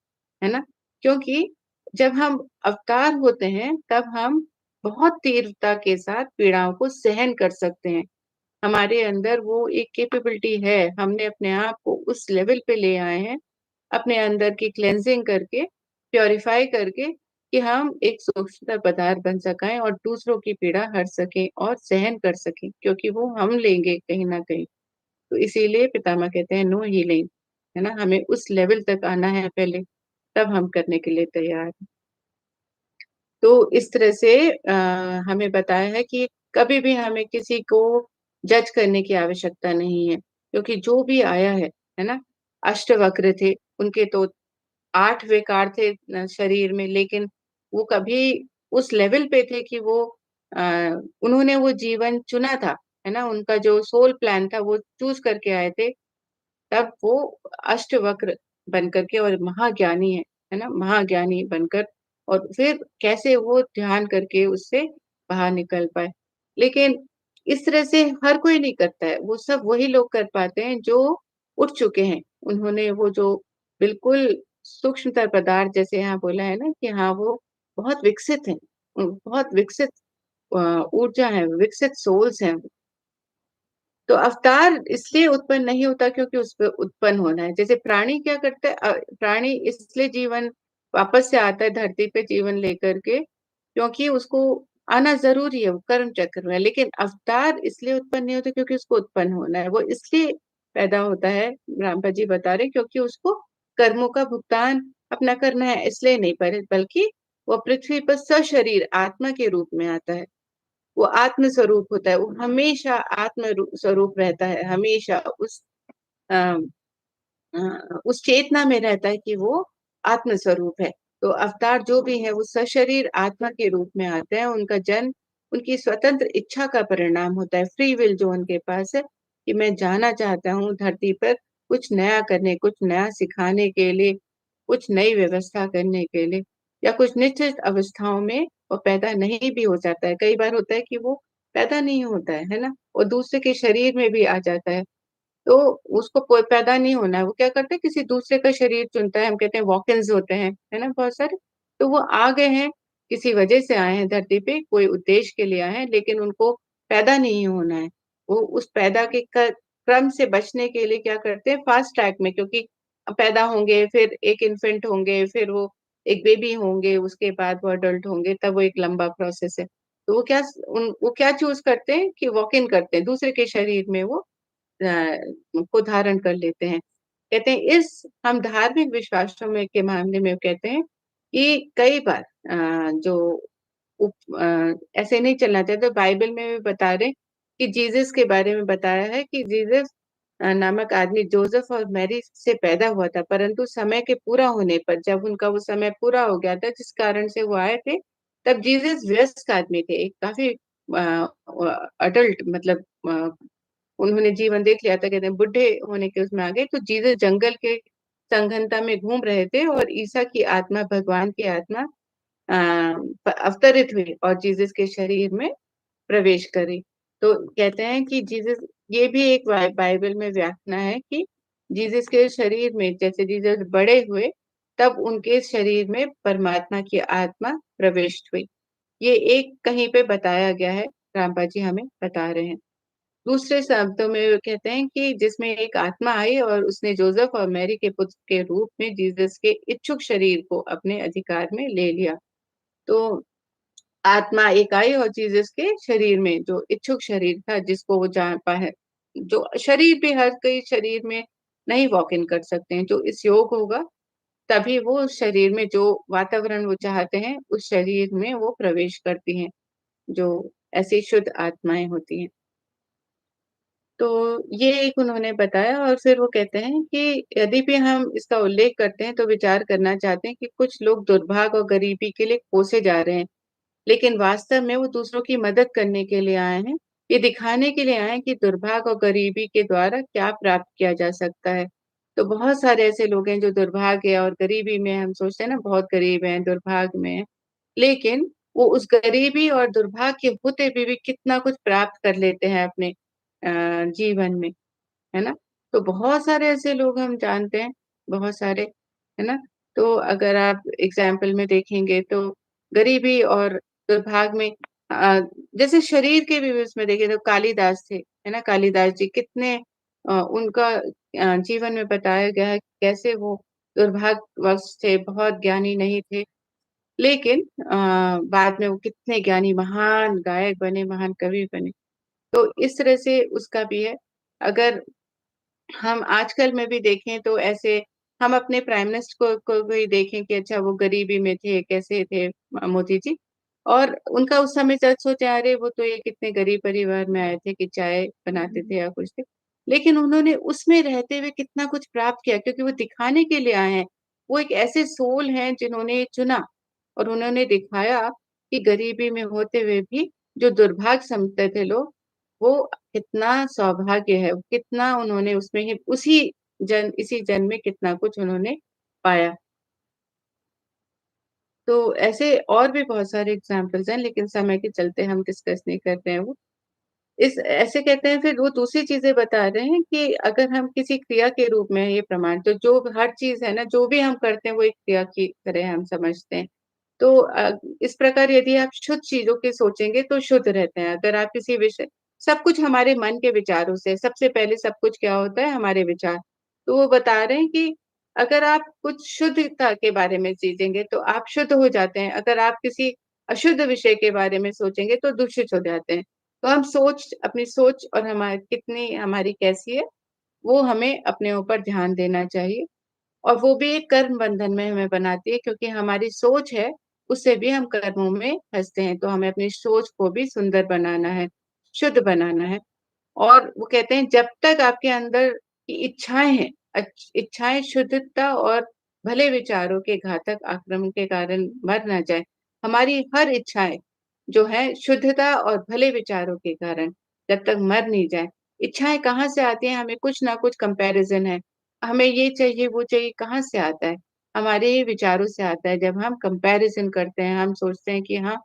है ना? क्योंकि जब हम अवतार होते हैं, तब हम बहुत तीव्रता के साथ पीड़ाओं को सहन कर सकते हैं। हमारे अंदर वो एक कैपेबिलिटी है, हमने अपने आप को उस लेवल पे ले आए हैं, अपने अंदर की क्लेंजिंग करके, प्यूरिफाई करके, कि हम एक सूक्ष्म पदार्थ बन सकें और दूसरों की पीड़ा हर सकें और सहन कर सकें, क्योंकि वो हम लेंगे कहीं न कहीं। तो इसीलिए पितामह कहते हैं नो हीलिंग, है ना? हमें उस लेवल तक आना है पहले, तब हम करने के लिए तैयार हैं। तो इस तरह से हमें बताया है कि कभी भी हमें किसी को जज करने की आवश्यकता नहीं है, क्योंकि जो भी आया है ना? अष्टवक्र थे, उनके तो 8 विकार थे शरीर में, लेकिन वो कभी उस लेवल पे थे कि वो अ, उन्होंने वो जीवन चुना था, है ना? उनका जो सोल प्लान था वो चूज़ करके आए थे, तब वो अष्टवक्र बन कर के और महाज्ञानी है ना? महाज्ञानी बनकर, और फिर कैसे वो ध्यान करके उससे बाहर निकल पाए। लेकिन इस तरह से हर कोई नहीं करता है, वो सब वही लोग कर पाते हैं जो उठ चुके हैं। उन्होंने वो जो बिल्कुल सूक्ष्मतर पदार्थ, जैसे यहाँ बोला है ना कि हाँ, वो बहुत विकसित हैं, बहुत विकसित ऊर्जा है, विकसित सोल्स हैं। तो अवतार इसलिए उत्पन्न नहीं होता क्योंकि उस पे उत्पन्न होना है। जैसे प्राणी क्या करता है, प्राणी इसलिए जीवन वापस से आता है धरती पे जीवन लेकर के, क्योंकि उसको आना ज़रूरी है, वो कर्म चक्र में है। लेकिन अवतार इसलिए उत्पन्न नहीं होता क्योंकि उसको उत्पन्न होना है। वो इसलिए पैदा होता है, रामपा जी बता रहे हैं, क्योंकि उसको कर्मों का भुगतान अपना करना है, इसलिए नहीं, पर बल्कि वो पृथ्वी पर सशरीर आत्मा के रूप में आता है। वो आत्म स्वरूप होता है, वो हमेशा स्वरूप रहता है, हमेशा अ उस चेतना में रहता है कि वो आत्म स्वरूप है। तो अवतार जो भी है वो सशरीर आत्मा के रूप में आते हैं, उनका जन्म उनकी स्वतंत्र इच्छा का परिणाम होता है, फ्री विल जो उनके पास है, कि मैं जाना चाहता हूँ धरती पर कुछ नया करने, कुछ नया सिखाने के लिए, कुछ नई व्यवस्था करने के लिए, या कुछ निश्चित अवस्थाओं में वो पैदा नहीं भी हो जाता है। कई बार होता है कि वो पैदा नहीं होता है ना? और दूसरे के शरीर में भी आ जाता है। तो उसको कोई पैदा नहीं होना है, वो क्या करता है किसी दूसरे का शरीर चुनता है, हम कहते हैं वॉक-इन्स होते हैं, है ना बहुत सारे? तो वो आ गए हैं, किसी वजह से आए हैं धरती पे, कोई उद्देश्य के लिए आए हैं, लेकिन उनको पैदा नहीं होना है। वो उस पैदा के क्रम से बचने के लिए क्या करते हैं, फास्ट ट्रैक में, क्योंकि पैदा होंगे, फिर एक इन्फेंट होंगे, फिर वो एक बेबी होंगे, उसके बाद वो अडल्ट होंगे, तब वो एक लंबा प्रोसेस है। तो वो क्या चूज करते हैं कि वॉक इन करते हैं, दूसरे के शरीर में वो को धारण कर लेते हैं। कहते हैं इस हम धार्मिक विश्वासों में के मामले में कहते हैं कि कई बार जो ऐसे नहीं चलना चाहिए। तो बाइबल में भी बता रहे कि जीसस के बारे में बताया है कि जीसस नामक आदमी जोसेफ और मैरी से पैदा हुआ था, परंतु समय के पूरा होने पर, जब उनका वो समय पूरा हो गया था जिस कारण से वो आए थे, तब जीसस वयस्क आदमी थे, एक काफी अडल्ट, मतलब उन्होंने जीवन देख लिया था, कहते हैं बुढ़े होने के उसमें आ गए। तो जीसस जंगल के संघनता में घूम रहे थे और ईसा की आत्मा, भगवान की आत्मा अवतरित हुई और जीसस के शरीर में प्रवेश करी। तो कहते हैं कि जीसस, ये भी एक बाइबल में व्याख्या है कि जीसस के शरीर में, जैसे जीसस बड़े हुए, तब उनके शरीर में परमात्मा की आत्मा प्रविष्ट हुई। ये एक कहीं पे बताया गया है, रामपा जी हमें बता रहे हैं। दूसरे शब्दों में वो कहते हैं कि जिसमें एक आत्मा आई और उसने जोसेफ और मैरी के पुत्र के रूप में जीसस के इच्छुक शरीर को अपने अधिकार में ले लिया। तो आत्मा एक आई और जीसस के शरीर में, जो इच्छुक शरीर था, जिसको वो जान पाए, जो शरीर भी हर कोई शरीर में नहीं वॉक इन कर सकते हैं, जो इस योग होगा तभी वो शरीर में जो वातावरण वो चाहते हैं उस शरीर में वो प्रवेश करती हैं, जो ऐसी शुद्ध आत्माएं होती हैं। तो ये एक उन्होंने बताया। और फिर वो कहते हैं कि यदि भी हम इसका उल्लेख करते हैं तो विचार करना चाहते हैं कि कुछ लोग दुर्भाग्य और गरीबी के लिए कोसे जा रहे हैं, लेकिन वास्तव में वो दूसरों की मदद करने के लिए आए हैं। ये दिखाने के लिए आए हैं कि दुर्भाग्य और गरीबी के द्वारा क्या प्राप्त किया जा सकता है। तो बहुत सारे ऐसे लोग हैं जो दुर्भाग्य और गरीबी में, हम सोचते हैं ना बहुत गरीब हैं, दुर्भाग्य में हैं, लेकिन वो उस गरीबी और दुर्भाग्य होते हुए भी कितना कुछ प्राप्त कर लेते हैं अपने जीवन में, है ना? तो बहुत सारे ऐसे लोग हम जानते हैं, बहुत सारे, है ना? तो अगर आप एग्जाम्पल में देखेंगे तो गरीबी और दुर्भाग्य में, अ, जैसे शरीर के भी उसमें देखें तो कालिदास थे, है ना? कालिदास जी कितने उनका जीवन में बताया गया है कि कैसे वो दुर्भाग्यवश थे, बहुत ज्ञानी नहीं थे, लेकिन बाद में वो कितने ज्ञानी, महान गायक बने, महान कवि बने। तो इस तरह से उसका भी है। अगर हम आजकल में भी देखें तो ऐसे हम अपने प्राइम मिनिस्टर को भी देखें कि अच्छा वो गरीबी में थे, कैसे थे मोदी जी, और उनका उस समय जज सोचे अरे वो तो ये कितने गरीब परिवार में आए थे कि चाय बनाते थे या कुछ थे, लेकिन उन्होंने उसमें रहते हुए कितना कुछ प्राप्त किया, क्योंकि वो दिखाने के लिए आए हैं। वो एक ऐसे सोल हैं जिन्होंने चुना और उन्होंने दिखाया कि गरीबी में होते हुए भी जो दुर्भाग्य समझते थे लोग, वो कितना सौभाग्य है, कितना उन्होंने उसमें ही इसी जन्म में कितना कुछ उन्होंने पाया। तो ऐसे और भी बहुत सारे एग्जाम्पल्स हैं, लेकिन समय के चलते हम डिस्कस नहीं कर रहे हैं वो। इस ऐसे कहते हैं, फिर वो दूसरी चीजें बता रहे हैं कि अगर हम किसी क्रिया के रूप में ये प्रमाण, तो जो हर चीज है ना, जो भी हम करते हैं वो एक क्रिया की तरह हम समझते हैं। तो इस प्रकार यदि आप शुद्ध चीजों की सोचेंगे तो शुद्ध रहते हैं। अगर आप किसी विषय, सब कुछ हमारे मन के विचारों से, सबसे पहले सब कुछ क्या होता है, हमारे विचार। तो वो बता रहे हैं कि अगर आप कुछ शुद्धता के बारे में सीखेंगे तो आप शुद्ध हो जाते हैं, अगर आप किसी अशुद्ध विषय के बारे में सोचेंगे तो दूषित हो जाते हैं। तो हम अपनी सोच और हमारी कितनी, हमारी कैसी है, वो हमें अपने ऊपर ध्यान देना चाहिए। और वो भी एक कर्म बंधन में हमें बनाती है, क्योंकि हमारी सोच है, उससे भी हम कर्मों में फंसते हैं। तो हमें अपनी सोच को भी सुंदर बनाना है, शुद्ध बनाना है। और वो कहते हैं जब तक आपके अंदर की इच्छाएं हैं, इच्छाएं शुद्धता और भले विचारों के घातक आक्रमण के कारण मर ना जाए, हमारी हर इच्छाएं जो है शुद्धता और भले विचारों के कारण जब तक मर नहीं जाए। इच्छाएं कहाँ से आती हैं, हमें कुछ ना कुछ कंपैरिजन है, हमें ये चाहिए वो चाहिए, कहाँ से आता है, हमारे ही विचारों से आता है। जब हम कंपैरिजन करते हैं, हम सोचते हैं कि हाँ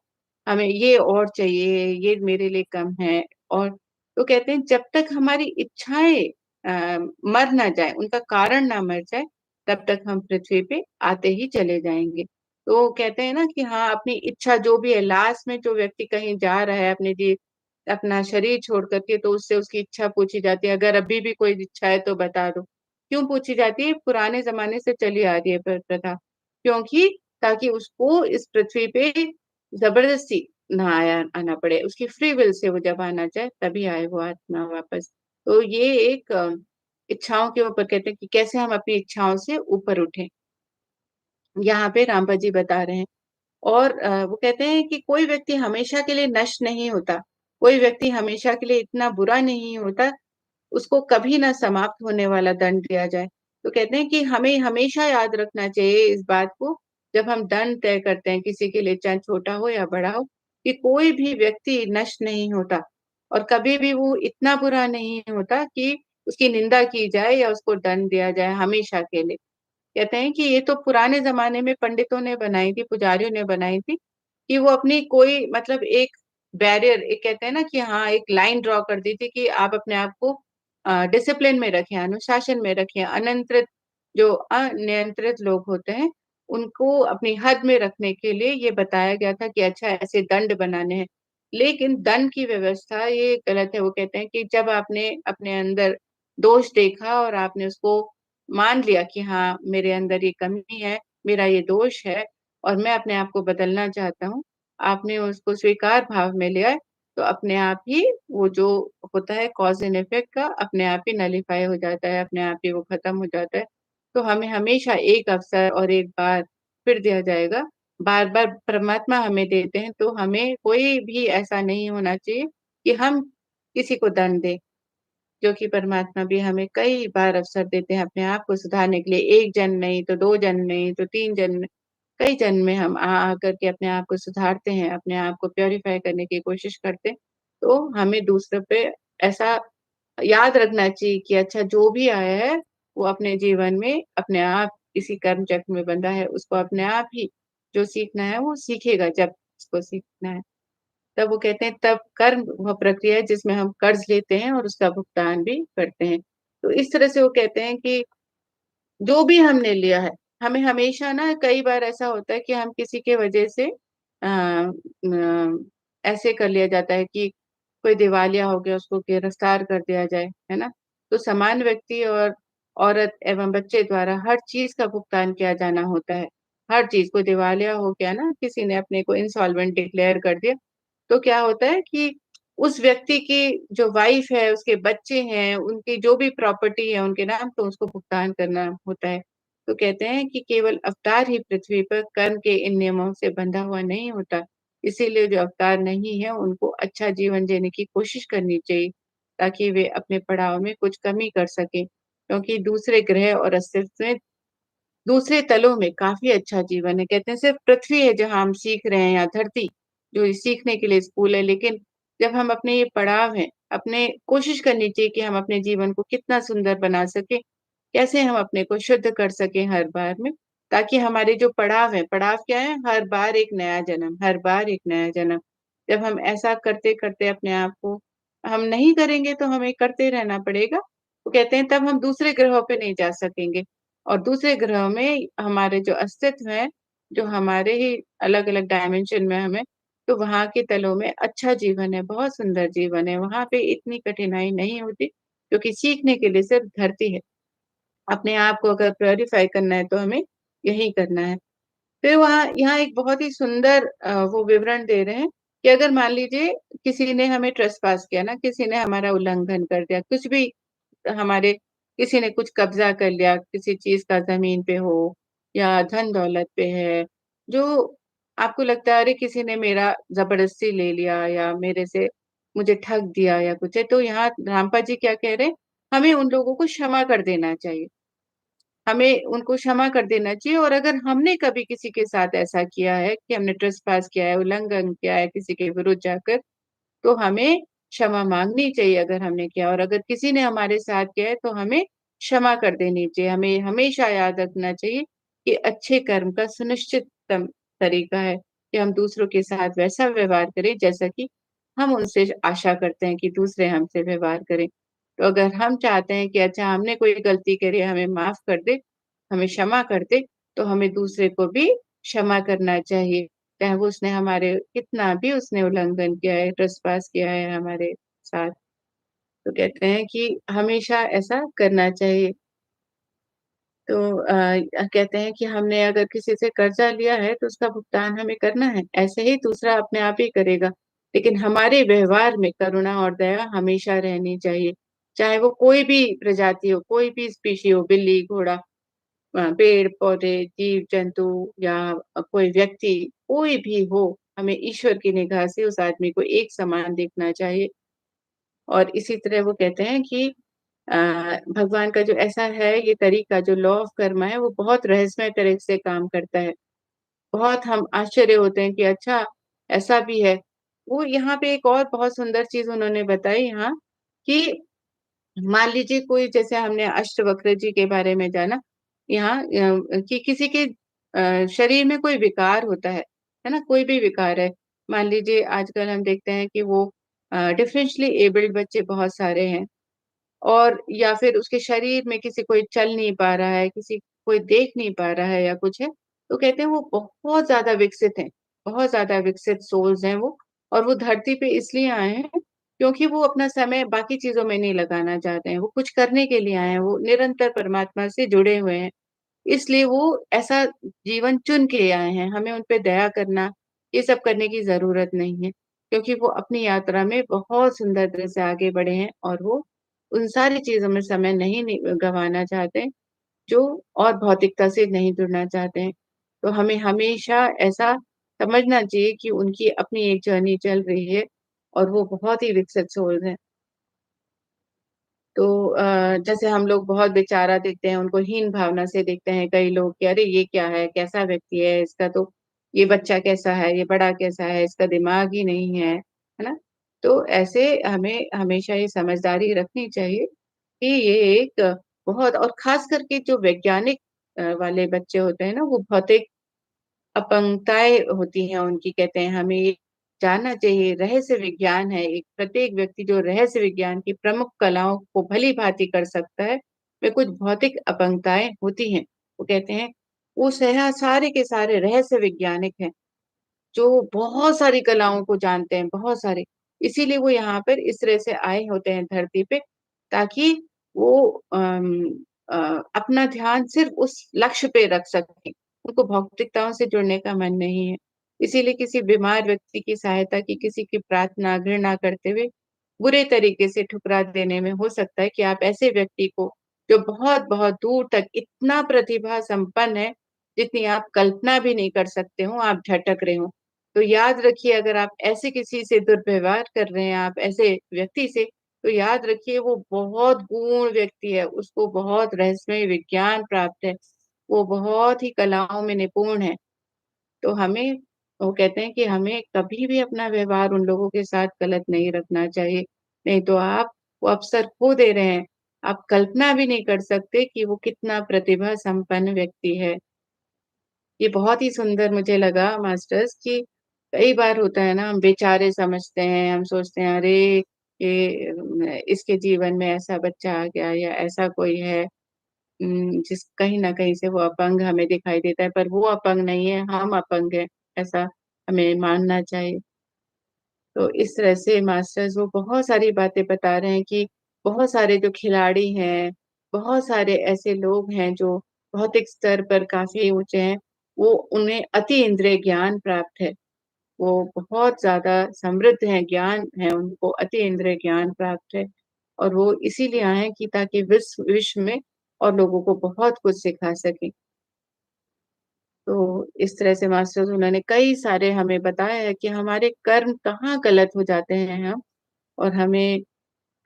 हमें ये और चाहिए, ये मेरे लिए कम है। और तो कहते हैं जब तक हमारी इच्छाएं मर ना जाए, उनका कारण ना मर जाए, तब तक हम पृथ्वी पे आते ही चले जाएंगे। तो कहते हैं ना कि हाँ, अपनी इच्छा जो भी है, लास्ट में जो व्यक्ति कहीं जा रहा है अपना शरीर छोड़ कर के, तो उससे उसकी इच्छा पूछी जाती है, अगर अभी भी कोई इच्छा है तो बता दो। क्यों पूछी जाती है? पुराने ज़माने से चली आ रही है प्रथा। क्योंकि ताकि उसको इस पृथ्वी पे ज़बरदस्ती ना आना पड़े। उसकी फ्री विल से वो जब आना चाहे तभी आए वो आत्मा वापस। तो ये एक इच्छाओं के ऊपर कहते हैं कि कैसे हम अपनी इच्छाओं से ऊपर उठें। यहाँ पे रामपा जी बता रहे हैं। और वो कहते हैं कि कोई व्यक्ति हमेशा के लिए नष्ट नहीं होता, कोई व्यक्ति हमेशा के लिए इतना बुरा नहीं होता, उसको कभी ना समाप्त होने वाला दंड दिया जाए। तो कहते हैं कि हमें हमेशा याद रखना चाहिए इस बात को, जब हम दंड तय करते हैं किसी के लिए, चाहे छोटा हो या बड़ा हो, कि कोई भी व्यक्ति नष्ट नहीं होता और कभी भी वो इतना बुरा नहीं होता कि उसकी निंदा की जाए या उसको दंड दिया जाए हमेशा के लिए। कहते हैं कि ये तो पुराने ज़माने में पंडितों ने बनाई थी, पुजारियों ने बनाई थी, कि वो अपनी कोई मतलब एक बैरियर, एक कहते हैं ना कि हाँ, एक लाइन ड्रॉ कर दी थी कि आप अपने आप को डिसिप्लिन में रखें, अनुशासन में रखें। जो अनियंत्रित लोग होते हैं, उनको अपनी हद में रखने के लिए ये बताया गया था कि अच्छा ऐसे दंड बनाने हैं। लेकिन दंड की व्यवस्था ये गलत है। वो कहते हैं कि जब आपने अपने अंदर दोष देखा और आपने उसको मान लिया कि हाँ, मेरे अंदर ये कमी है, मेरा ये दोष है और मैं अपने आप को बदलना चाहता हूँ। आपने उसको स्वीकार भाव में लिया है, तो अपने आप ही वो जो होता है कॉज़ एंड इफ़ेक्ट का अपने आप ही नलिफ़ाई हो जाता है, अपने आप ही वो ख़त्म हो जाता है। तो हमें हमेशा एक अवसर और एक बार फिर दिया जाएगा। बार-बार परमात्मा हमें देते हैं, तो हमें कोई भी ऐसा नहीं होना चाहिए कि हम किसी को दंड दें। जो कि परमात्मा भी हमें कई बार अवसर देते हैं अपने आप को सुधारने के लिए। 1 जन्म नहीं तो 2 जन्म नहीं तो 3 जन्म, कई जन्म में हम आ कर के अपने आप को सुधारते हैं, अपने आप को प्यूरिफ़ाई करने की कोशिश करते हैं। तो हमें दूसरों पे ऐसा याद रखना चाहिए कि अच्छा जो भी आया है, वो अपने जीवन में अपने आप इसी कर्म चक्र में बंधा है, उसको अपने आप ही जो सीखना है वो सीखेगा जब उसको सीखना है। तब वो कहते हैं तब कर्म वह प्रक्रिया है जिसमें हम कर्ज़ लेते हैं और उसका भुगतान भी करते हैं। तो इस तरह से वो कहते हैं कि जो भी हमने लिया है, हमें हमेशा ना कई बार ऐसा होता है कि हम किसी के वजह से ऐसे कर लिया जाता है कि कोई दिवालिया हो गया, उसको गिरफ्तार कर दिया जाए, है ना? तो समान व्यक्ति और औरत एवं बच्चे द्वारा हर चीज़ का भुगतान किया जाना होता है। हर चीज़, कोई दिवालिया हो गया ना, किसी ने अपने को इंसॉल्वेंट डिक्लेयर कर दिया, तो क्या होता है कि उस व्यक्ति की जो वाइफ़ है, उसके बच्चे हैं, उनकी जो भी प्रॉपर्टी है उनके नाम, तो उसको भुगतान करना होता है। तो कहते हैं कि केवल अवतार ही पृथ्वी पर कर्म के इन नियमों से बंधा हुआ नहीं होता। इसीलिए जो अवतार नहीं है, उनको अच्छा जीवन जीने की कोशिश करनी चाहिए, ताकि वे अपने पड़ाव में कुछ कमी कर सकें। क्योंकि दूसरे ग्रह और अस्तित्व में दूसरे तलों में काफ़ी अच्छा जीवन है। कहते हैं सिर्फ़ पृथ्वी है जहाँ हम सीख रहे हैं, या धरती, जो ये सीखने के लिए स्कूल है, लेकिन जब हम अपने ये पड़ाव हैं, अपने कोशिश करनी चाहिए कि हम अपने जीवन को कितना सुंदर बना सकें, कैसे हम अपने को शुद्ध कर सकें हर बार में, ताकि हमारे जो पड़ाव हैं, पड़ाव क्या है? हर बार एक नया जन्म, हर बार एक नया जन्म। जब हम ऐसा करते-करते अपने आप को हम नहीं करेंगे तो हमें करते रहना पड़ेगा। वो कहते हैं तब हम दूसरे ग्रहों पे नहीं जा सकेंगे। और दूसरे ग्रह में हमारे जो अस्तित्व है, जो हमारे ही अलग-अलग डायमेंशन में हमें, तो वहाँ के तलों में अच्छा जीवन है, बहुत सुंदर जीवन है, वहाँ पे इतनी कठिनाई नहीं होती, क्योंकि सीखने के लिए सिर्फ धरती है। अपने आप को अगर प्यूरिफ़ाई करना है तो हमें यही करना है। फिर वहाँ यहाँ एक बहुत ही सुंदर वो विवरण दे रहे हैं कि अगर मान लीजिए किसी ने हमें ट्रेसपास किया ना, किसी ने हमारा उल्लंघन कर दिया, कुछ भी हमारे किसी ने कुछ कब्ज़ा कर लिया, किसी चीज़ का ज़मीन पे हो या धन-दौलत पे है, जो आपको लगता है अरे किसी ने मेरा ज़बरदस्ती ले लिया या मेरे से मुझे ठग दिया या कुछ है, तो यहाँ रामपा जी क्या कह रहे हैं, हमें उन लोगों को क्षमा कर देना चाहिए। हमें उनको क्षमा कर देना चाहिए और अगर हमने कभी किसी के साथ ऐसा किया है कि हमने ट्रेसपास किया है, उल्लंघन किया है किसी के विरुद्ध जाकर, तो हमें क्षमा माँगनी चाहिए अगर हमने किया और अगर किसी ने हमारे साथ किया है, तो हमें क्षमा कर देनी चाहिए। हमें हमेशा याद रखना चाहिए कि अच्छे कर्म का सुनिश्चिततम तरीका है कि हम दूसरों के साथ वैसा व्यवहार करें, जैसा कि हम उनसे आशा करते हैं कि दूसरे हमसे व्यवहार करें। तो अगर हम चाहते हैं कि अच्छा हमने कोई गलती करी है, हमें माफ़ कर दे, हमें क्षमा कर दे, तो हमें दूसरे को भी क्षमा करना चाहिए, चाहे वो उसने हमारे कितना भी उसने उल्लंघन किया है, ट्रेसपास किया है हमारे साथ। तो कहते हैं कि हमेशा ऐसा करना चाहिए। तो कहते हैं कि हमने अगर किसी से कर्जा लिया है तो उसका भुगतान हमें करना है, ऐसे ही दूसरा अपने आप ही करेगा। लेकिन हमारे व्यवहार में करुणा और दया हमेशा रहनी चाहिए, चाहे वो कोई भी प्रजाति हो, कोई भी स्पीशी हो, बिल्ली, घोड़ा, पेड़-पौधे, जीव-जंतु या कोई व्यक्ति, कोई भी हो, हमें ईश्वर की निगाह से उस आदमी को एक समान देखना चाहिए। और इसी तरह वो कहते हैं कि अ, भगवान का जो ऐसा है ये तरीका जो लॉ ऑफ कर्मा है वो बहुत रहस्यमय तरह से काम करता है। बहुत हम आश्चर्य होते हैं कि अच्छा ऐसा भी है। वो यहाँ पे एक और बहुत सुंदर चीज़ उन्होंने बताई यहाँ कि मान लीजिए कोई जैसे हमने अष्टवक्र जी के बारे में जाना यहाँ कि किसी के शरीर में कोई विकार होता है ना? कोई भी विकार है। मान लीजिए आजकल हम देखते हैं कि वो डिफरेंशियली एबल्ड बच्चे बहुत सारे हैं। और या फिर उसके शरीर में किसी कोई चल नहीं पा रहा है, किसी कोई देख नहीं पा रहा है या कुछ है, तो कहते हैं वो बहुत ज़्यादा विकसित हैं, बहुत ज़्यादा विकसित सोल्स हैं वो और वो धरती पे इसलिए आए हैं, क्योंकि वो अपना समय बाकी चीज़ों में नहीं लगाना चाहते हैं, वो कुछ करने के लिए आए हैं, वो निरंतर परमात्मा से जुड़े हुए हैं। इसलिए वो ऐसा जीवन चुन के आए हैं, हमें उन पे दया करना, ये सब करने की ज़रूरत नहीं है, क्योंकि वो अपनी यात्रा में बहुत सुंदर तरह से आगे बढ़े हैं और वो उन सारी चीज़ों में समय नहीं गँवाना चाहते, जो और भौतिकता से नहीं जुड़ना चाहते हैं। तो हमें हमेशा ऐसा समझना चाहिए कि उनकी अपनी एक जर्नी चल रही है और वो बहुत ही विकसित सोल्स हैं। तो जैसे हम लोग बहुत बेचारा देखते हैं, उनको हीन भावना से देखते हैं कई लोग कि अरे ये क्या है? कैसा व्यक्ति है? इसका तो ये बच्चा कैसा है? ये बड़ा कैसा है? इसका दिमाग ही नहीं है ना? तो ऐसे हमें हमेशा ये समझदारी रखनी चाहिए कि ये एक बहुत और ख़ास करके जो वैज्ञानिक वाले बच्चे होते हैं ना, वो भौतिक अपंगताएँ होती हैं उनकी कहते हैं हमें ये जानना चाहिए रहस्य विज्ञान है एक प्रत्येक व्यक्ति जो रहस्य विज्ञान की प्रमुख कलाओं को भली-भाँति कर सकता है, वे कुछ भौतिक अपंगताएँ होती हैं। वो कहते हैं वो सारे के सारे रहस्य वैज्ञानिक हैं। जो बहुत सारी कलाओं को जानते हैं, बहुत सारे। इसीलिए वो यहाँ पर इस तरह से आए होते हैं धरती पे ताकि वो अ, अपना ध्यान सिर्फ़ उस लक्ष्य पे रख सकें। उनको भौतिकताओं से जुड़ने का मन नहीं है। इसीलिए किसी बीमार व्यक्ति की सहायता की, किसी की प्रार्थना, घृणा करते हुए बुरे तरीके से ठुकरा देने में हो सकता है कि आप ऐसे व्यक्ति को जो बहुत-बहुत दूर तक इतना प्रतिभा संपन्न है, जितनी आप कल्पना भी नहीं कर सकते हो, आप झटक रहे हो। तो याद रखिए अगर आप ऐसे किसी से दुर्व्यवहार कर रहे हैं, आप ऐसे व्यक्ति से, तो याद रखिए वो बहुत गूढ़ व्यक्ति है, उसको बहुत रहस्यमय विज्ञान प्राप्त है, वो बहुत ही कलाओं में निपुण है। तो हमें वो कहते हैं कि हमें कभी भी अपना व्यवहार उन लोगों के साथ गलत नहीं रखना चाहिए, नहीं तो आप वो अवसर खो दे रहे हैं। आप कल्पना भी नहीं कर सकते कि वो कितना प्रतिभा संपन्न व्यक्ति है। ये बहुत ही सुंदर मुझे लगा मास्टर्स कि कई बार होता है ना हम बेचारे समझते हैं, हम सोचते हैं अरे! इसके जीवन में ऐसा बच्चा आ गया या ऐसा कोई है जिस कहीं न कहीं से वो अपंग हमें दिखाई देता है, पर वो अपंग नहीं है, हम अपंग हैं, ऐसा हमें मानना चाहिए। तो इस तरह से मास्टर्स वो बहुत सारी बातें बता रहे हैं कि बहुत सारे जो खिलाड़ी हैं, बहुत सारे ऐसे लोग हैं जो भौतिक स्तर पर काफ़ी ऊँचे हैं, वो उन्हें अति इंद्रिय ज्ञान प्राप्त है। वो बहुत ज़्यादा समृद्ध हैं, ज्ञान है उनको, अति इंद्रिय ज्ञान प्राप्त है और वो इसीलिए आए हैं कि ताकि विश्व में और लोगों को बहुत कुछ सिखा सकें। तो इस तरह से मास्टर्स उन्होंने कई सारे हमें बताया है कि हमारे कर्म कहाँ गलत हो जाते हैं हम और हमें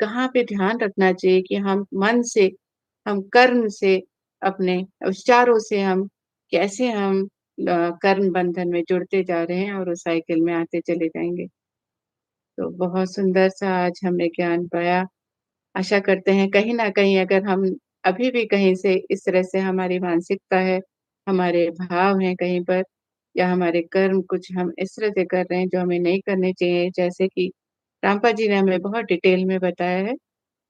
कहाँ पे ध्यान रखना चाहिए कि हम मन से, हम कर्म से, अपने विचारों से हम कैसे हम कर्म बंधन में जुड़ते जा रहे हैं और उस साइकिल में आते चले जाएँगे। तो बहुत सुंदर सा आज हमने ज्ञान पाया। आशा करते हैं कहीं न कहीं अगर हम अभी भी कहीं से इस तरह से हमारी मानसिकता है, हमारे भाव हैं कहीं पर या हमारे कर्म कुछ हम इस तरह से कर रहे हैं जो हमें नहीं करने चाहिए, जैसे कि रामपा जी ने हमें बहुत डिटेल में बताया है,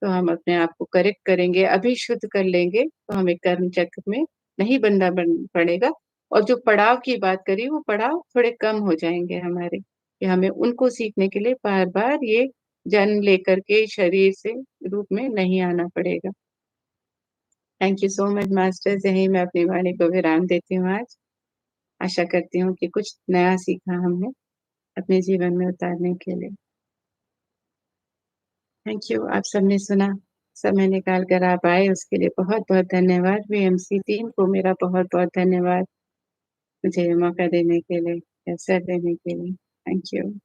तो हम अपने आप को करेक्ट करेंगे, अभी शुद्ध कर लेंगे, तो हमें कर्म चक्र में नहीं बंधना बन पड़ेगा और जो पड़ाव की बात करी, वो पड़ाव थोड़े कम हो जाएँगे हमारे, कि हमें उनको सीखने के लिए बार-बार ये जन्म लेकर के शरीर से रूप में नहीं आना पड़ेगा। Thank you so much masters, यहीं मैं अपनी वाणी को विराम देती हूँ आज। आशा करती हूँ कि कुछ नया सीखा हमने अपने जीवन में उतारने के लिए। थैंक यू, आप सबने सुना, समय निकाल कर आप आए उसके लिए बहुत-बहुत धन्यवाद। वीएमसी टीम को मेरा बहुत-बहुत धन्यवाद, मुझे ये मौका देने के लिए, अवसर देने के लिए। Thank you.